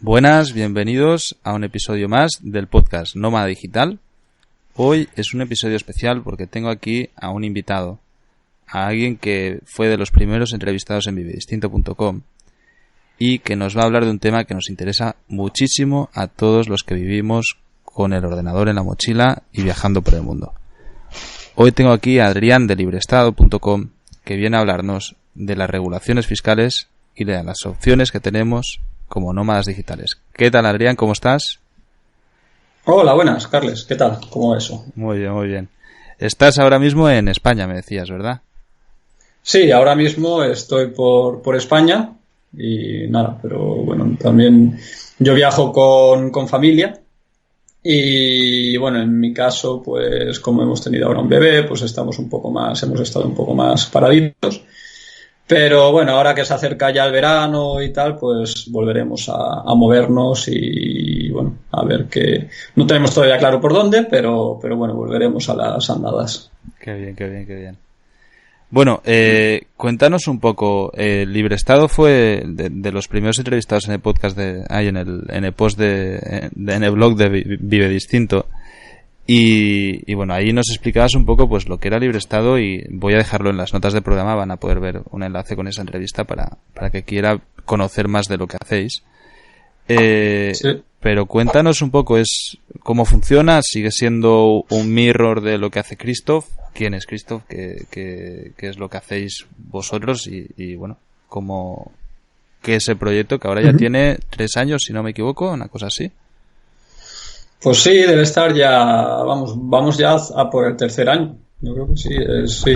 Buenas, bienvenidos a un episodio más del podcast Nómada Digital. Hoy es un episodio especial porque tengo aquí a un invitado, a alguien que fue de los primeros entrevistados en vivedistinto.com y que nos va a hablar de un tema que nos interesa muchísimo a todos los que vivimos con el ordenador en la mochila y viajando por el mundo. Hoy tengo aquí a Adrián de librestado.com, que viene a hablarnos de las regulaciones fiscales y de las opciones que tenemos como nómadas digitales. ¿Qué tal, Adrián? ¿Cómo estás? Hola, buenas, Carles. ¿Qué tal? ¿Cómo va eso? Muy bien, muy bien. Estás ahora mismo en España, me decías, ¿verdad? Sí, ahora mismo estoy por España y nada, pero bueno, también yo viajo con familia y bueno, en mi caso, pues como hemos tenido ahora un bebé, pues hemos estado un poco más paraditos. Pero bueno, ahora que se acerca ya el verano y tal, pues volveremos a movernos y bueno, a ver que no tenemos todavía claro por dónde, pero bueno, volveremos a las andadas. Qué bien, qué bien, qué bien. Bueno, cuéntanos un poco. Librestado fue de los primeros entrevistados en el podcast en el post en el blog de Vive Distinto. Y bueno, ahí nos explicabas un poco pues lo que era Librestado, y voy a dejarlo en las notas del programa, van a poder ver un enlace con esa entrevista para que quiera conocer más de lo que hacéis. Sí. Pero cuéntanos un poco, cómo funciona. ¿Sigue siendo un mirror de lo que hace Christoph? ¿Quién es Christoph? ¿Qué es lo que hacéis vosotros? Y bueno, ¿qué es el proyecto que ahora ya tiene 3 años, si no me equivoco, una cosa así? Pues sí, debe estar ya, vamos ya a por el 3er año. Yo creo que sí, sí.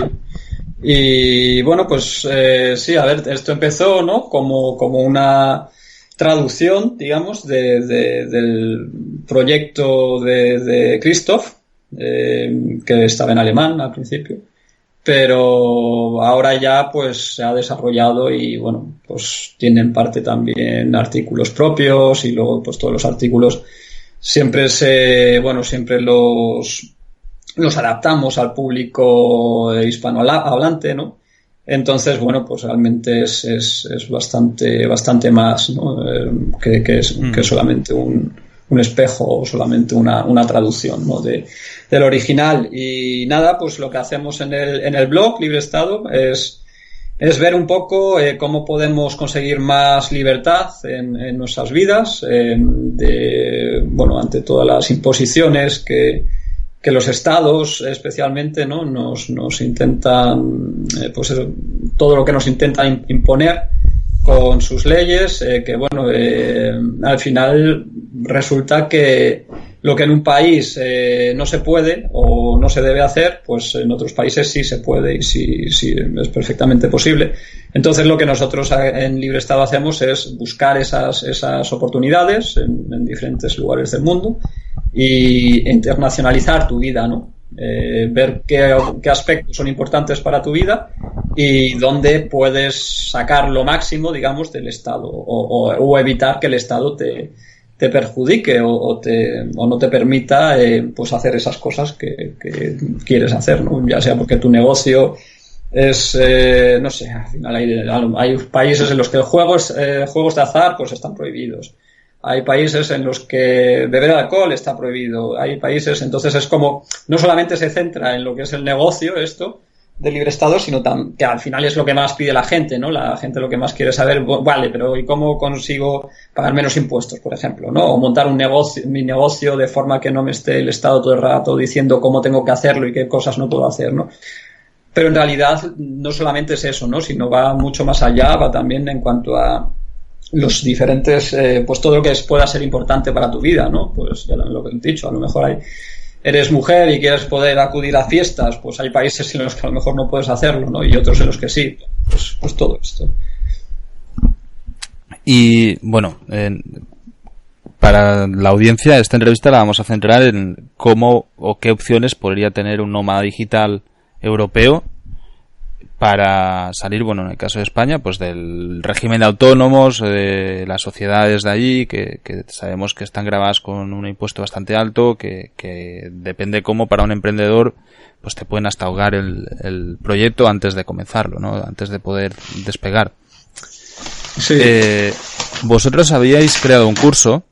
Y bueno, pues sí, a ver, esto empezó, ¿no? Como una traducción, digamos, del proyecto de Christoph, que estaba en alemán al principio, pero ahora ya pues se ha desarrollado y bueno, pues tienen parte también artículos propios y luego pues todos los artículos siempre los adaptamos al público hispanohablante, ¿no? Entonces, bueno, pues realmente es bastante más, ¿no? que solamente un espejo o solamente una traducción, ¿no? del original. Y nada, pues lo que hacemos en el blog Librestado es ver un poco cómo podemos conseguir más libertad en nuestras vidas, ante todas las imposiciones que los estados especialmente, ¿no? nos intentan, pues eso, todo lo que nos intentan imponer con sus leyes, que bueno, al final resulta que lo que en un país no se puede o no se debe hacer, pues en otros países sí se puede y sí es perfectamente posible. Entonces lo que nosotros en Librestado hacemos es buscar esas oportunidades en diferentes lugares del mundo y internacionalizar tu vida, ¿no? Ver qué aspectos son importantes para tu vida y dónde puedes sacar lo máximo, digamos, del Estado o evitar que el Estado te perjudique o no te permita pues hacer esas cosas que quieres hacer, ¿no? Ya sea porque tu negocio es no sé, al final hay países en los que juegos de azar pues están prohibidos. Hay países en los que beber alcohol está prohibido. Hay países, entonces es como, no solamente se centra en lo que es el negocio, esto, de Librestado, sino que al final es lo que más pide la gente, ¿no? La gente lo que más quiere saber, vale, pero ¿y cómo consigo pagar menos impuestos, por ejemplo, ¿no? O montar mi negocio de forma que no me esté el Estado todo el rato diciendo cómo tengo que hacerlo y qué cosas no puedo hacer, ¿no? Pero en realidad no solamente es eso, ¿no? Sino va mucho más allá, va también en cuanto a los diferentes, pues todo lo que pueda ser importante para tu vida, ¿no? Pues ya lo que he dicho, a lo mejor eres mujer y quieres poder acudir a fiestas, pues hay países en los que a lo mejor no puedes hacerlo, ¿no? Y otros en los que sí, pues todo esto. Y bueno, para la audiencia, esta entrevista la vamos a centrar en cómo o qué opciones podría tener un nómada digital europeo para salir, bueno, en el caso de España, pues del régimen de autónomos, de las sociedades de allí, que sabemos que están gravadas con un impuesto bastante alto, que depende cómo para un emprendedor, pues te pueden hasta ahogar el proyecto antes de comenzarlo, ¿no? Antes de poder despegar. Sí. Vosotros habíais creado un curso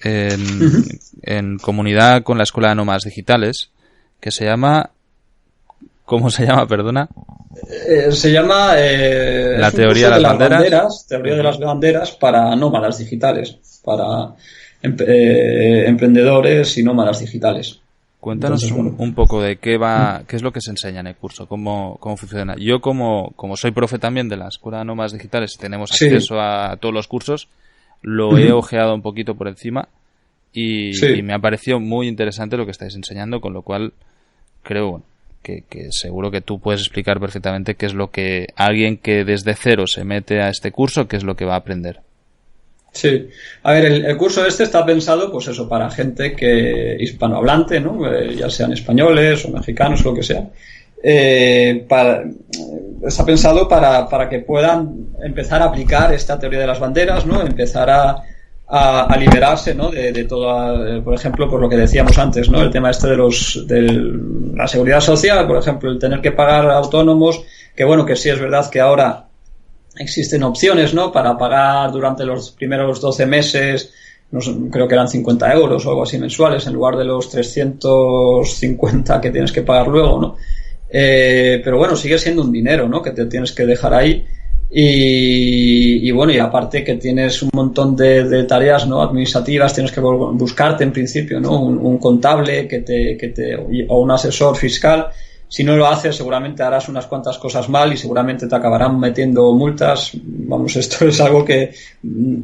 en comunidad con la Escuela de Nómadas Digitales que se llama... ¿Cómo se llama, perdona? Se llama la teoría de las banderas. Teoría de las banderas para nómadas digitales, para emprendedores y nómadas digitales. Cuéntanos un poco de qué es lo que se enseña en el curso, cómo funciona. Yo como soy profe también de la Escuela de Nómadas Digitales y tenemos acceso a todos los cursos, lo he ojeado un poquito por encima y me ha parecido muy interesante lo que estáis enseñando, con lo cual creo que seguro que tú puedes explicar perfectamente qué es lo que alguien que desde cero se mete a este curso, qué es lo que va a aprender. Sí, a ver, el curso está pensado, pues eso, para gente que hispanohablante, ¿no? Ya sean españoles o mexicanos, lo que sea. Está pensado para que puedan empezar a aplicar esta teoría de las banderas, ¿no? Empezar a liberarse, ¿no? De toda, por ejemplo, por lo que decíamos antes, ¿no? El tema de la seguridad social, por ejemplo, el tener que pagar autónomos, que bueno, que sí es verdad que ahora existen opciones, ¿no? Para pagar durante los primeros 12 meses, no sé, creo que eran 50 euros o algo así mensuales, en lugar de los 350 que tienes que pagar luego, ¿no? Pero bueno, sigue siendo un dinero, ¿no? Que te tienes que dejar ahí. Y bueno, y aparte que tienes un montón de tareas, ¿no? Administrativas, tienes que buscarte en principio, ¿no? Un contable o un asesor fiscal. Si no lo haces, seguramente harás unas cuantas cosas mal y seguramente te acabarán metiendo multas. Vamos, esto es algo que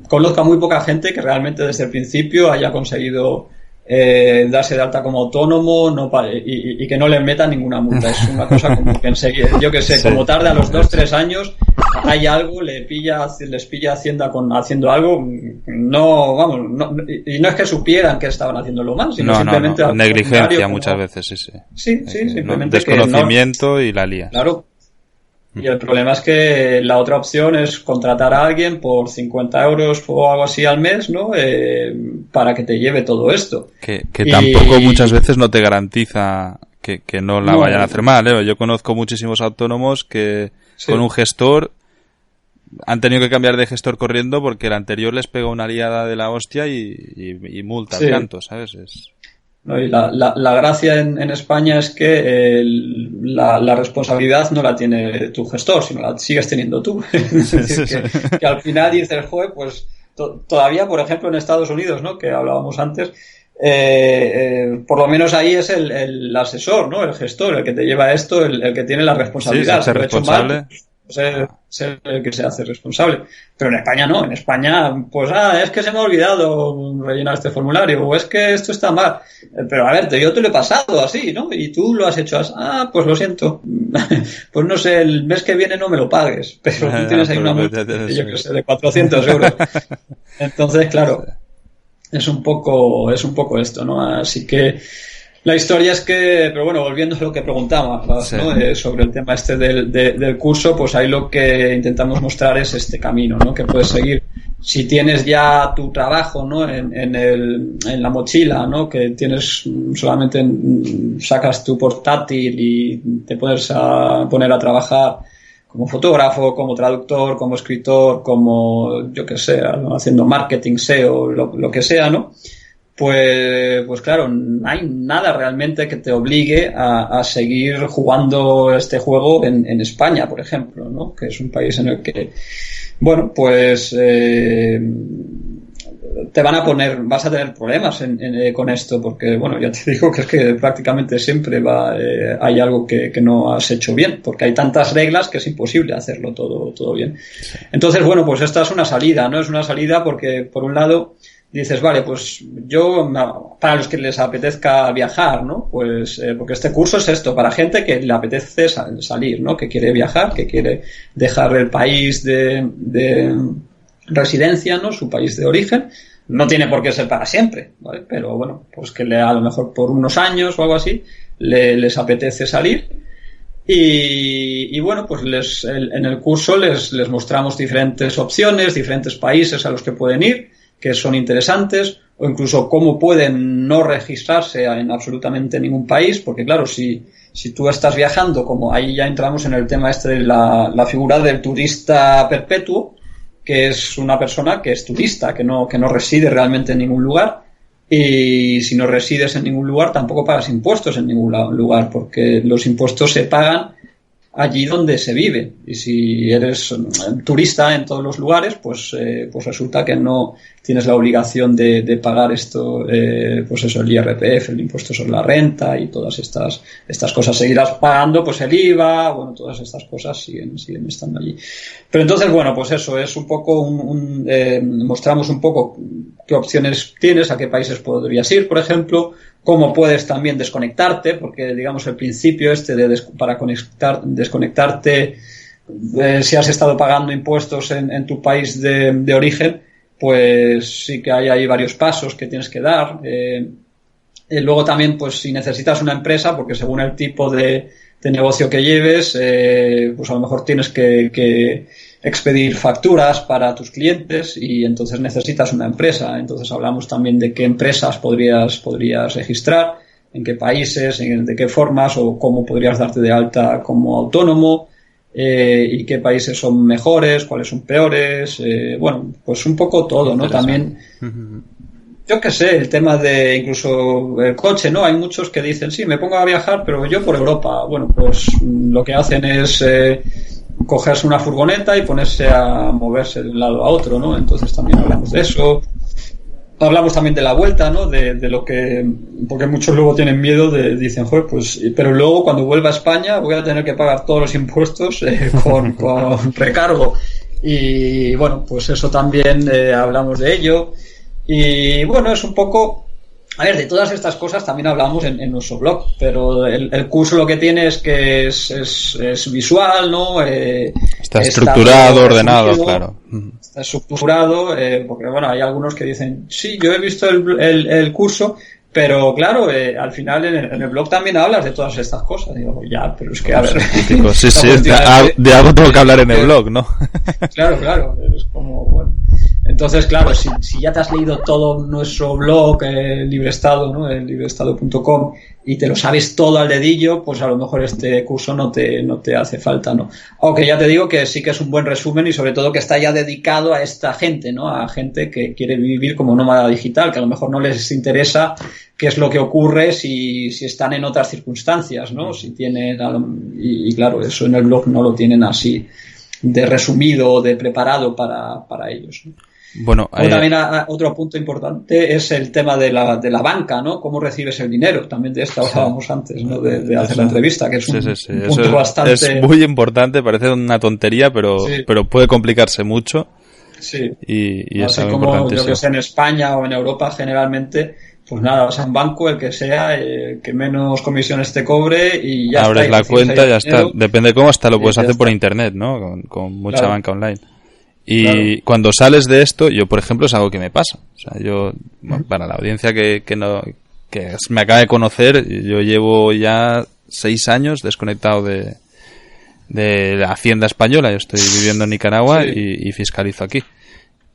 conozco a muy poca gente que realmente desde el principio haya conseguido darse de alta como autónomo y que no le metan ninguna multa. Es una cosa como que enseguida, yo que sé, como tarde a los 2-3 años hay algo, les pilla Hacienda haciendo algo, no, vamos, no, y no es que supieran que estaban haciéndolo mal, sino simplemente negligencia muchas veces, sí, simplemente desconocimiento y la lías. Claro. Y el problema es que la otra opción es contratar a alguien por 50 euros o algo así al mes, ¿no? Para que te lleve todo esto. Que tampoco muchas veces no te garantiza que no la vayan a hacer mal, ¿eh? Yo conozco muchísimos autónomos que con un gestor han tenido que cambiar de gestor corriendo porque el anterior les pegó una liada de la hostia y multa al canto, ¿sabes? No, y la gracia en España es que la responsabilidad no la tiene tu gestor, sino la sigues teniendo tú. Es decir, que al final dices, joder, pues todavía, por ejemplo, en Estados Unidos, ¿no? Que hablábamos antes, por lo menos ahí es el asesor, ¿no? El gestor, el que te lleva esto, el que tiene la responsabilidad. Sí, responsable. Ser el que se hace responsable. Pero en España no, en España pues es que se me ha olvidado rellenar este formulario o es que esto está mal. Pero a ver, yo te lo he pasado así, ¿no? Y tú lo has hecho así. Pues lo siento. Pues no sé, el mes que viene no me lo pagues, pero tú tienes ahí una multa de 400 euros. Entonces, claro, es un poco esto, ¿no? Así que la historia es que, pero bueno, volviendo a lo que preguntabas, ¿no? Sobre el tema del curso, pues ahí lo que intentamos mostrar es este camino, ¿no? Que puedes seguir si tienes ya tu trabajo, ¿no? En la mochila, ¿no? Que tienes solamente sacas tu portátil y te puedes poner a trabajar como fotógrafo, como traductor, como escritor, como yo que sé, haciendo marketing, SEO, lo que sea, ¿no? Pues claro, no hay nada realmente que te obligue a seguir jugando este juego en España, por ejemplo, ¿no? Que es un país en el que, bueno, pues vas a tener problemas con esto, porque, bueno, ya te digo que es que prácticamente siempre hay algo que no has hecho bien, porque hay tantas reglas que es imposible hacerlo todo bien. Entonces, bueno, pues esta es una salida, ¿no? Es una salida porque, por un lado, dices, vale, pues para los que les apetezca viajar, ¿no? Pues, porque este curso es esto, para gente que le apetece salir, ¿no? Que quiere viajar, que quiere dejar el país de residencia, ¿no? Su país de origen. No tiene por qué ser para siempre, ¿vale? Pero bueno, pues que a lo mejor por unos años o algo así les apetece salir. Y bueno, pues en el curso les mostramos diferentes opciones, diferentes países a los que pueden ir, que son interesantes, o incluso cómo pueden no registrarse en absolutamente ningún país, porque claro, si tú estás viajando, como ahí ya entramos en el tema de la figura del turista perpetuo, que es una persona que es turista, que no reside realmente en ningún lugar. Y si no resides en ningún lugar, tampoco pagas impuestos en ningún lugar, porque los impuestos se pagan allí donde se vive. Y si eres turista en todos los lugares, pues resulta que no tienes la obligación de pagar esto, pues eso, el IRPF, el impuesto sobre la renta y todas estas cosas. Seguirás pagando pues el IVA, bueno, todas estas cosas siguen estando allí. Pero entonces, bueno, pues eso es un poco mostramos un poco qué opciones tienes, a qué países podrías ir, por ejemplo, cómo puedes también desconectarte, porque digamos el principio para desconectarte, si has estado pagando impuestos en tu país de origen, pues sí que hay ahí varios pasos que tienes que dar. Luego también, pues si necesitas una empresa, porque según el tipo de negocio que lleves, pues a lo mejor tienes que expedir facturas para tus clientes y entonces necesitas una empresa. Entonces hablamos también de qué empresas podrías registrar, en qué países, de qué formas o cómo podrías darte de alta como autónomo, y qué países son mejores, cuáles son peores, bueno, pues un poco todo, ¿no? También, yo qué sé, el tema de incluso el coche, ¿no? Hay muchos que dicen, sí, me pongo a viajar, pero yo por Europa. Bueno, pues lo que hacen es cogerse una furgoneta y ponerse a moverse de un lado a otro, ¿no? Entonces también hablamos de eso. Hablamos también de la vuelta, ¿no? De lo que, porque muchos luego tienen miedo dicen, joder, pues, pero luego cuando vuelva a España voy a tener que pagar todos los impuestos con recargo. Y bueno, pues eso también hablamos de ello. Y bueno, es un poco, a ver, de todas estas cosas también hablamos en nuestro blog, pero el curso lo que tiene es que es visual, ¿no? Está estructurado, ordenado, claro. Está estructurado, porque bueno, hay algunos que dicen, sí, yo he visto el curso, pero claro, al final en el blog también hablas de todas estas cosas. Digo, ya, pero es que a ver. Sí, de algo tengo que hablar en el blog, ¿no? Claro, es como, bueno. Entonces, claro, si ya te has leído todo nuestro blog, Librestado, ¿no? El librestado.com, y te lo sabes todo al dedillo, pues a lo mejor este curso no te hace falta, ¿no? Aunque ya te digo que sí que es un buen resumen y sobre todo que está ya dedicado a esta gente, ¿no? A gente que quiere vivir como nómada digital, que a lo mejor no les interesa qué es lo que ocurre si están en otras circunstancias, ¿no? Si tienen, y claro, eso en el blog no lo tienen así de resumido o de preparado para ellos, ¿no? Bueno, también otro punto importante es el tema de la banca, ¿no? Cómo recibes el dinero. También de esto hablábamos antes, ¿no? De hacer la entrevista, que es un punto bastante... Es muy importante, parece una tontería, pero puede complicarse mucho. Sí. Y es algo como importante. Yo que sé, en España o en Europa generalmente, pues nada, vas a un banco, el que sea, que menos comisiones te cobre y ya abres está. Abres la cuenta, ya está. Depende de cómo, hasta lo puedes hacer por internet, ¿no? Con mucha banca online. Y cuando sales de esto, yo por ejemplo es algo que me pasa. O sea, yo, para la audiencia que me acaba de conocer, yo llevo ya 6 años desconectado de la Hacienda española. Yo estoy viviendo en Nicaragua y fiscalizo aquí.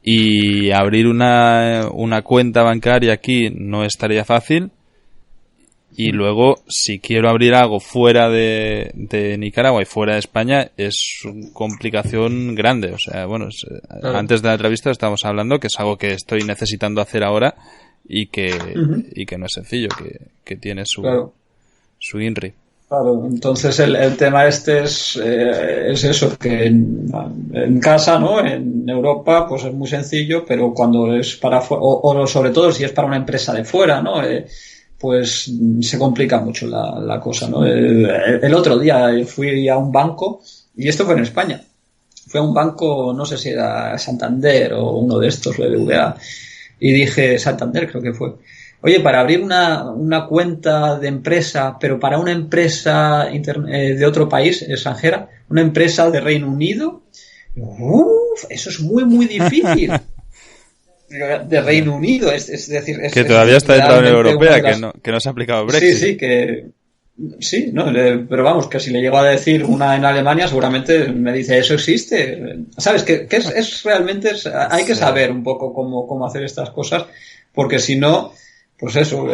Y abrir una cuenta bancaria aquí no estaría fácil. Y luego, si quiero abrir algo fuera de Nicaragua y fuera de España, es una complicación grande. O sea, bueno, antes de la entrevista estábamos hablando que es algo que estoy necesitando hacer ahora y que no es sencillo, que tiene su INRI. Claro, entonces el tema este es eso, que en casa, ¿no? En Europa, pues es muy sencillo, pero cuando es para o sobre todo si es para una empresa de fuera, ¿no? Pues se complica mucho la cosa, ¿no? El otro día fui a un banco, y esto fue en España. Fui a un banco, no sé si era Santander o uno de estos, BBVA, y dije, Santander creo que fue. Oye, para abrir una cuenta de empresa, pero para una empresa de otro país, extranjera, una empresa de Reino Unido, eso es muy, muy difícil. De Reino Unido, es decir... que todavía está dentro de la Unión Europea, que no se ha aplicado el Brexit. Sí, no, pero vamos, que si le llego a decir una en Alemania, seguramente me dice, ¿eso existe? ¿Sabes? Que es realmente... hay que saber un poco cómo hacer estas cosas, porque si no... Pues eso,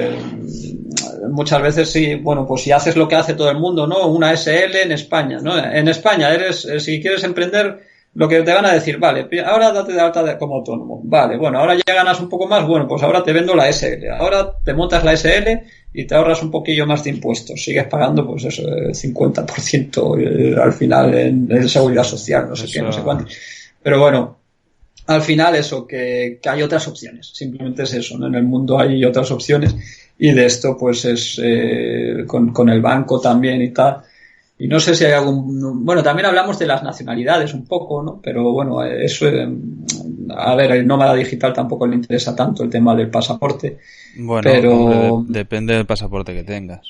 muchas veces sí, bueno, pues si haces lo que hace todo el mundo, ¿no? Una SL en España, ¿no? En España si quieres emprender, lo que te van a decir, vale, ahora date de alta como autónomo, vale, bueno, ahora ya ganas un poco más, bueno, pues ahora te vendo la SL, ahora te montas la SL y te ahorras un poquillo más de impuestos, sigues pagando pues eso, 50% al final en seguridad social, no sé qué, no sé cuánto, pero bueno, al final eso, que hay otras opciones, simplemente es eso, ¿no? En el mundo hay otras opciones y de esto pues es con el banco también y tal. Y no sé si hay algún... Bueno, también hablamos de las nacionalidades un poco, ¿no? Pero bueno, eso... a ver, el nómada digital tampoco le interesa tanto el tema del pasaporte. Bueno, pero... hombre, depende del pasaporte que tengas.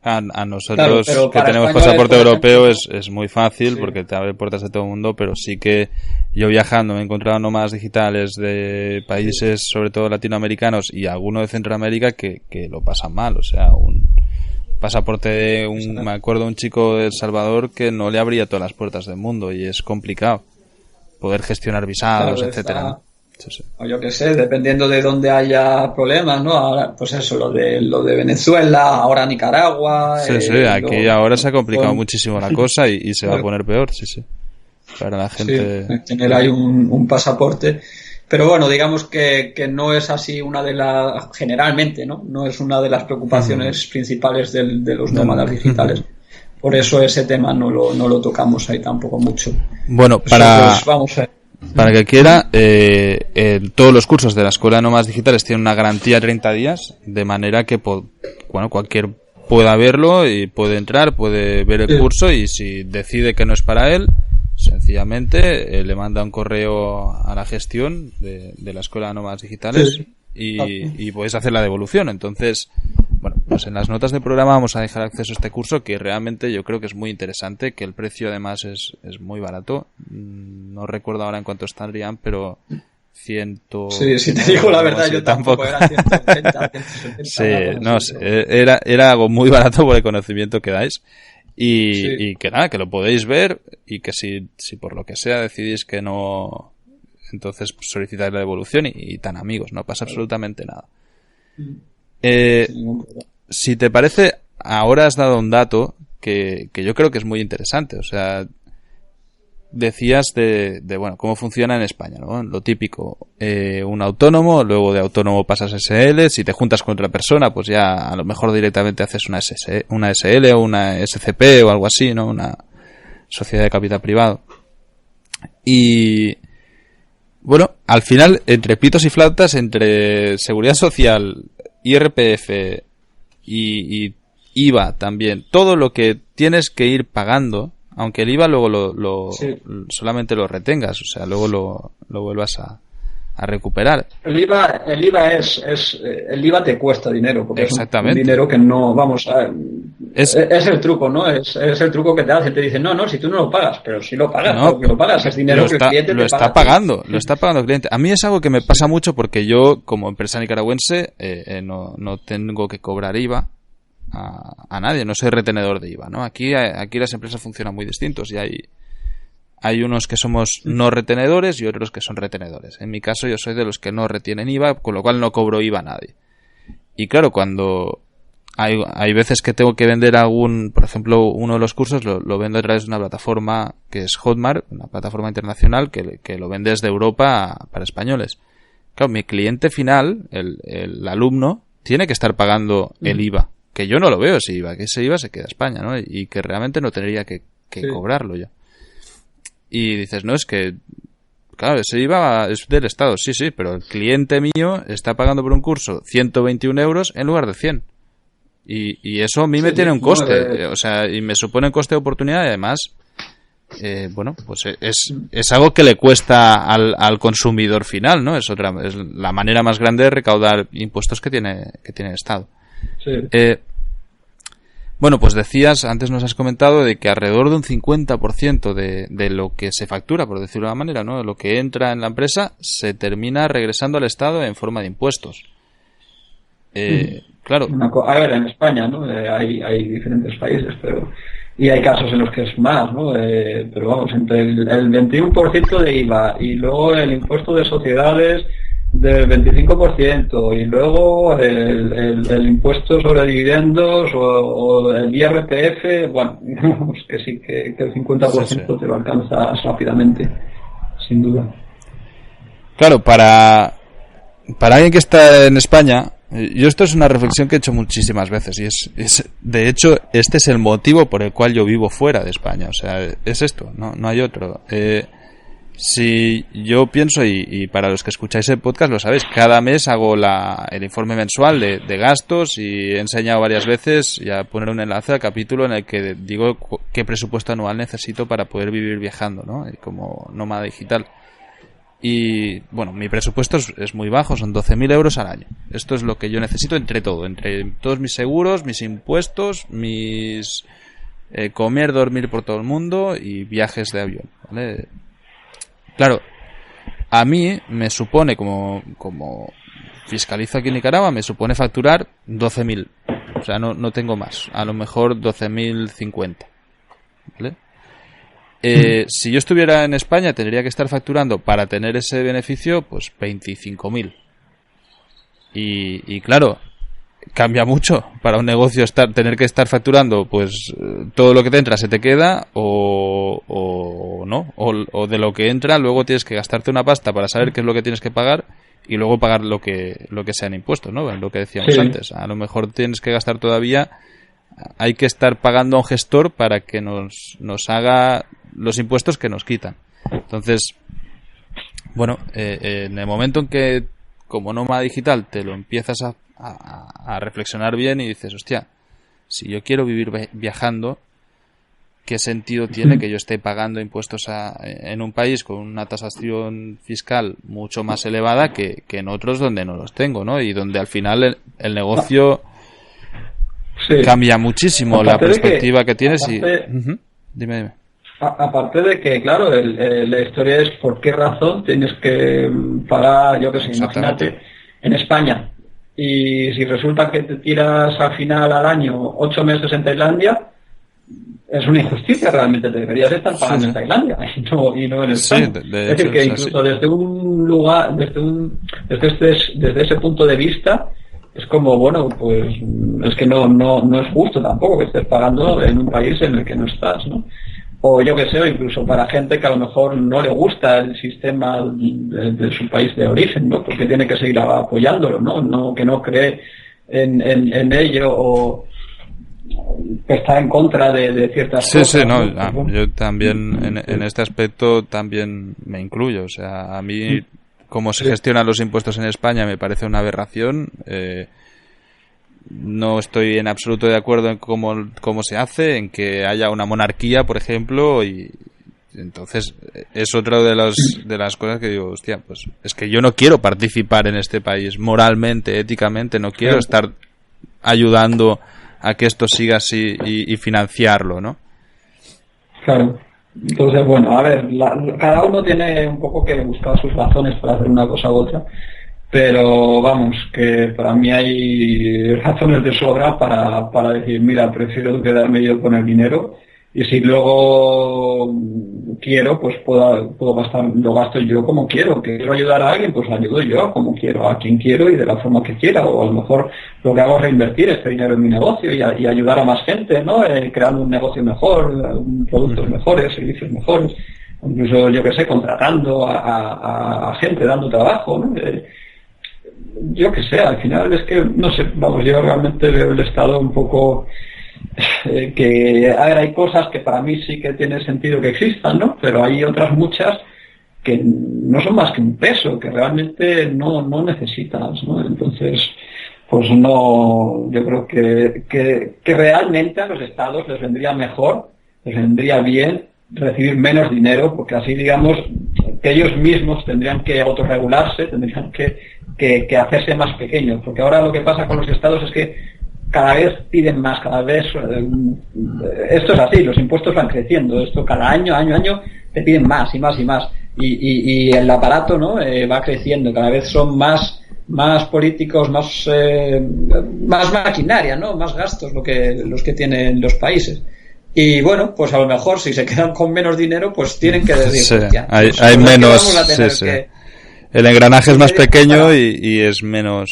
A nosotros claro, que tenemos españoles, pasaporte europeo ejemplo, es muy fácil, sí, porque te abre puertas de todo el mundo, pero sí que yo viajando me he encontrado nómadas digitales de países, sí, sobre todo latinoamericanos y alguno de Centroamérica que lo pasan mal. O sea, un pasaporte de me acuerdo de un chico de El Salvador que no le abría todas las puertas del mundo y es complicado poder gestionar visados, claro, etcétera, ¿no? Sí, sí. O yo qué sé, dependiendo de dónde haya problemas, ¿no? Ahora, pues eso, lo de Venezuela, ahora Nicaragua. Sí, sí, aquí ahora se ha complicado muchísimo la cosa y se va a poner peor, sí, sí. Para la gente. Sí, tener ahí un pasaporte. Pero bueno, digamos que no es así una de las, generalmente, ¿no? No es una de las preocupaciones principales de los nómadas digitales. Por eso ese tema no lo tocamos ahí tampoco mucho. Bueno, pues vamos a ver. Para que quiera, todos los cursos de la Escuela de Nómadas Digitales tienen una garantía de 30 días, de manera que bueno, cualquier pueda verlo y puede entrar, puede ver el curso y si decide que no es para él, sencillamente le manda un correo a la gestión de la Escuela de Nómadas Digitales y puedes hacer la devolución. Entonces, bueno, pues en las notas del programa vamos a dejar acceso a este curso que realmente yo creo que es muy interesante, que el precio además es muy barato. No recuerdo ahora en cuánto estarían, pero 100... Sí, si te digo la verdad, yo tampoco. Era 180, 170. Sí, no sé, era algo muy barato por el conocimiento que dais. Y que nada, que lo podéis ver y que si por lo que sea decidís que no, entonces solicitáis la devolución y tan amigos, no pasa absolutamente nada. Si te parece, ahora has dado un dato que yo creo que es muy interesante. O sea, decías de bueno, cómo funciona en España, ¿no? Lo típico, un autónomo, luego de autónomo pasas a SL, si te juntas con otra persona, pues ya a lo mejor directamente haces una SL o una SCP o algo así, ¿no? Una sociedad de capital privado. Y bueno, al final, entre pitos y flautas, entre seguridad social, IRPF y IVA también, todo lo que tienes que ir pagando, aunque el IVA luego solamente lo retengas, o sea, luego lo vuelvas a recuperar. El IVA el IVA te cuesta dinero, porque exactamente, es un dinero que no, vamos a... Es el truco, ¿no? Es el truco que te hacen. Te dicen, no, si tú no lo pagas, pero si lo pagas, no, porque lo pagas, es dinero que el cliente te paga. Lo está pagando el cliente. A mí es algo que me pasa mucho porque yo, como empresa nicaragüense, no tengo que cobrar IVA a nadie, no soy retenedor de IVA, ¿no? Aquí las empresas funcionan muy distintos y hay unos que somos no retenedores y otros que son retenedores. En mi caso yo soy de los que no retienen IVA, con lo cual no cobro IVA a nadie. Y claro, cuando hay veces que tengo que vender por ejemplo, uno de los cursos lo vendo a través de una plataforma que es Hotmart, una plataforma internacional que lo vende desde Europa para españoles. Claro, mi cliente final, el alumno, tiene que estar pagando el IVA, que yo no lo veo ese IVA, que ese IVA se queda a España, ¿no? Y que realmente no tendría que cobrarlo yo. Y dices, no, es que claro, ese IVA es del Estado, sí, pero el cliente mío está pagando por un curso 121 euros en lugar de 100. Y eso a mí me tiene un coste, o sea, y me supone un coste de oportunidad y además, bueno, pues es algo que le cuesta al consumidor final, ¿no? Es la manera más grande de recaudar impuestos que tiene el Estado. Sí. Bueno, pues decías, antes nos has comentado de que alrededor de un 50% de lo que se factura, por decirlo de una manera, ¿no? Lo que entra en la empresa se termina regresando al Estado en forma de impuestos. Claro. A ver, en España, ¿no? Hay diferentes países, y hay casos en los que es más, ¿no? Pero vamos, entre el 21% de IVA y luego el impuesto de sociedades del 25% y luego el impuesto sobre dividendos o el IRPF, bueno, digamos que sí, que el 50% te lo alcanzas rápidamente. sin duda. Claro, para alguien que está en España, yo esto es una reflexión que he hecho muchísimas veces y es de hecho este es el motivo por el cual yo vivo fuera de España, o sea, es esto, no hay otro. Si yo pienso, y para los que escucháis el podcast lo sabéis, cada mes hago el informe mensual de gastos y he enseñado varias veces y a poner un enlace al capítulo en el que digo qué presupuesto anual necesito para poder vivir viajando, ¿no? Y como nómada digital. Y bueno, mi presupuesto es muy bajo, son 12.000 euros al año. Esto es lo que yo necesito entre todos mis seguros, mis impuestos, mis comer, dormir por todo el mundo y viajes de avión, ¿vale? Claro, a mí me supone, como fiscalizo aquí en Nicaragua, me supone facturar 12.000. O sea, no tengo más. A lo mejor 12.050. ¿Vale? Si yo estuviera en España, tendría que estar facturando para tener ese beneficio, pues 25.000. Y claro, cambia mucho para un negocio tener que estar facturando, pues todo lo que te entra se te queda o no, o de lo que entra luego tienes que gastarte una pasta para saber qué es lo que tienes que pagar y luego pagar lo que sean impuestos, ¿no? Lo que decíamos antes. A lo mejor tienes que gastar todavía, hay que estar pagando a un gestor para que nos haga los impuestos que nos quitan. Entonces, bueno, en el momento en que como nómada digital te lo empiezas a reflexionar bien y dices, hostia, si yo quiero vivir viajando, ¿qué sentido tiene que yo esté pagando impuestos en un país con una tasación fiscal mucho más elevada que en otros donde no los tengo, ¿no? Y donde al final el negocio cambia muchísimo la perspectiva que tienes y... Dime. Aparte de que, claro, la historia es por qué razón tienes que pagar, yo qué sé, imagínate, en España. Y si resulta que te tiras al final al año 8 meses en Tailandia, es una injusticia realmente. Te deberías estar pagando en Tailandia y no en España. Es decir, que incluso desde un lugar, desde ese punto de vista, es como, bueno, pues es que no es justo tampoco que estés pagando en un país en el que no estás, ¿no? O yo que sé, o incluso para gente que a lo mejor no le gusta el sistema de su país de origen, ¿no? Porque tiene que seguir apoyándolo, ¿no? Que no cree en ello o que está en contra de ciertas cosas. Sí, no, yo también en este aspecto también me incluyo. O sea, a mí cómo se gestionan los impuestos en España me parece una aberración. No estoy en absoluto de acuerdo en cómo se hace, en que haya una monarquía, por ejemplo, y entonces es otra de las cosas que digo, hostia, pues es que yo no quiero participar en este país moralmente, éticamente, no quiero estar ayudando a que esto siga así y financiarlo, ¿no? Claro. Entonces, bueno, a ver, cada uno tiene un poco que buscar sus razones para hacer una cosa u otra. Pero vamos, que para mí hay razones de sobra para decir, mira, prefiero quedarme yo con el dinero y si luego quiero, pues puedo gastar, lo gasto yo como quiero. Quiero ayudar a alguien, pues ayudo yo como quiero, a quien quiero y de la forma que quiera. O a lo mejor lo que hago es reinvertir este dinero en mi negocio y ayudar a más gente, ¿no? Creando un negocio mejor, productos mejores, servicios mejores. Incluso, yo que sé, contratando a gente, dando trabajo, ¿no? Yo que sé, al final es que, no sé, vamos, yo realmente veo el Estado un poco que, a ver, hay cosas que para mí sí que tiene sentido que existan, ¿no? Pero hay otras muchas que no son más que un peso, que realmente no necesitas, ¿no? Entonces, pues no, yo creo que realmente a los Estados les vendría mejor, les vendría bien recibir menos dinero, porque así, digamos, que ellos mismos tendrían que autorregularse, tendrían que hacerse más pequeños, porque ahora lo que pasa con los estados es que cada vez piden más, cada vez esto es así, los impuestos van creciendo, esto cada año te piden más y más y más, y el aparato, ¿no? Va creciendo, cada vez son más políticos, más maquinaria, ¿no? Más gastos los que tienen los países. Y bueno, pues a lo mejor si se quedan con menos dinero, pues tienen que decir, hay menos. el engranaje es más pequeño y es menos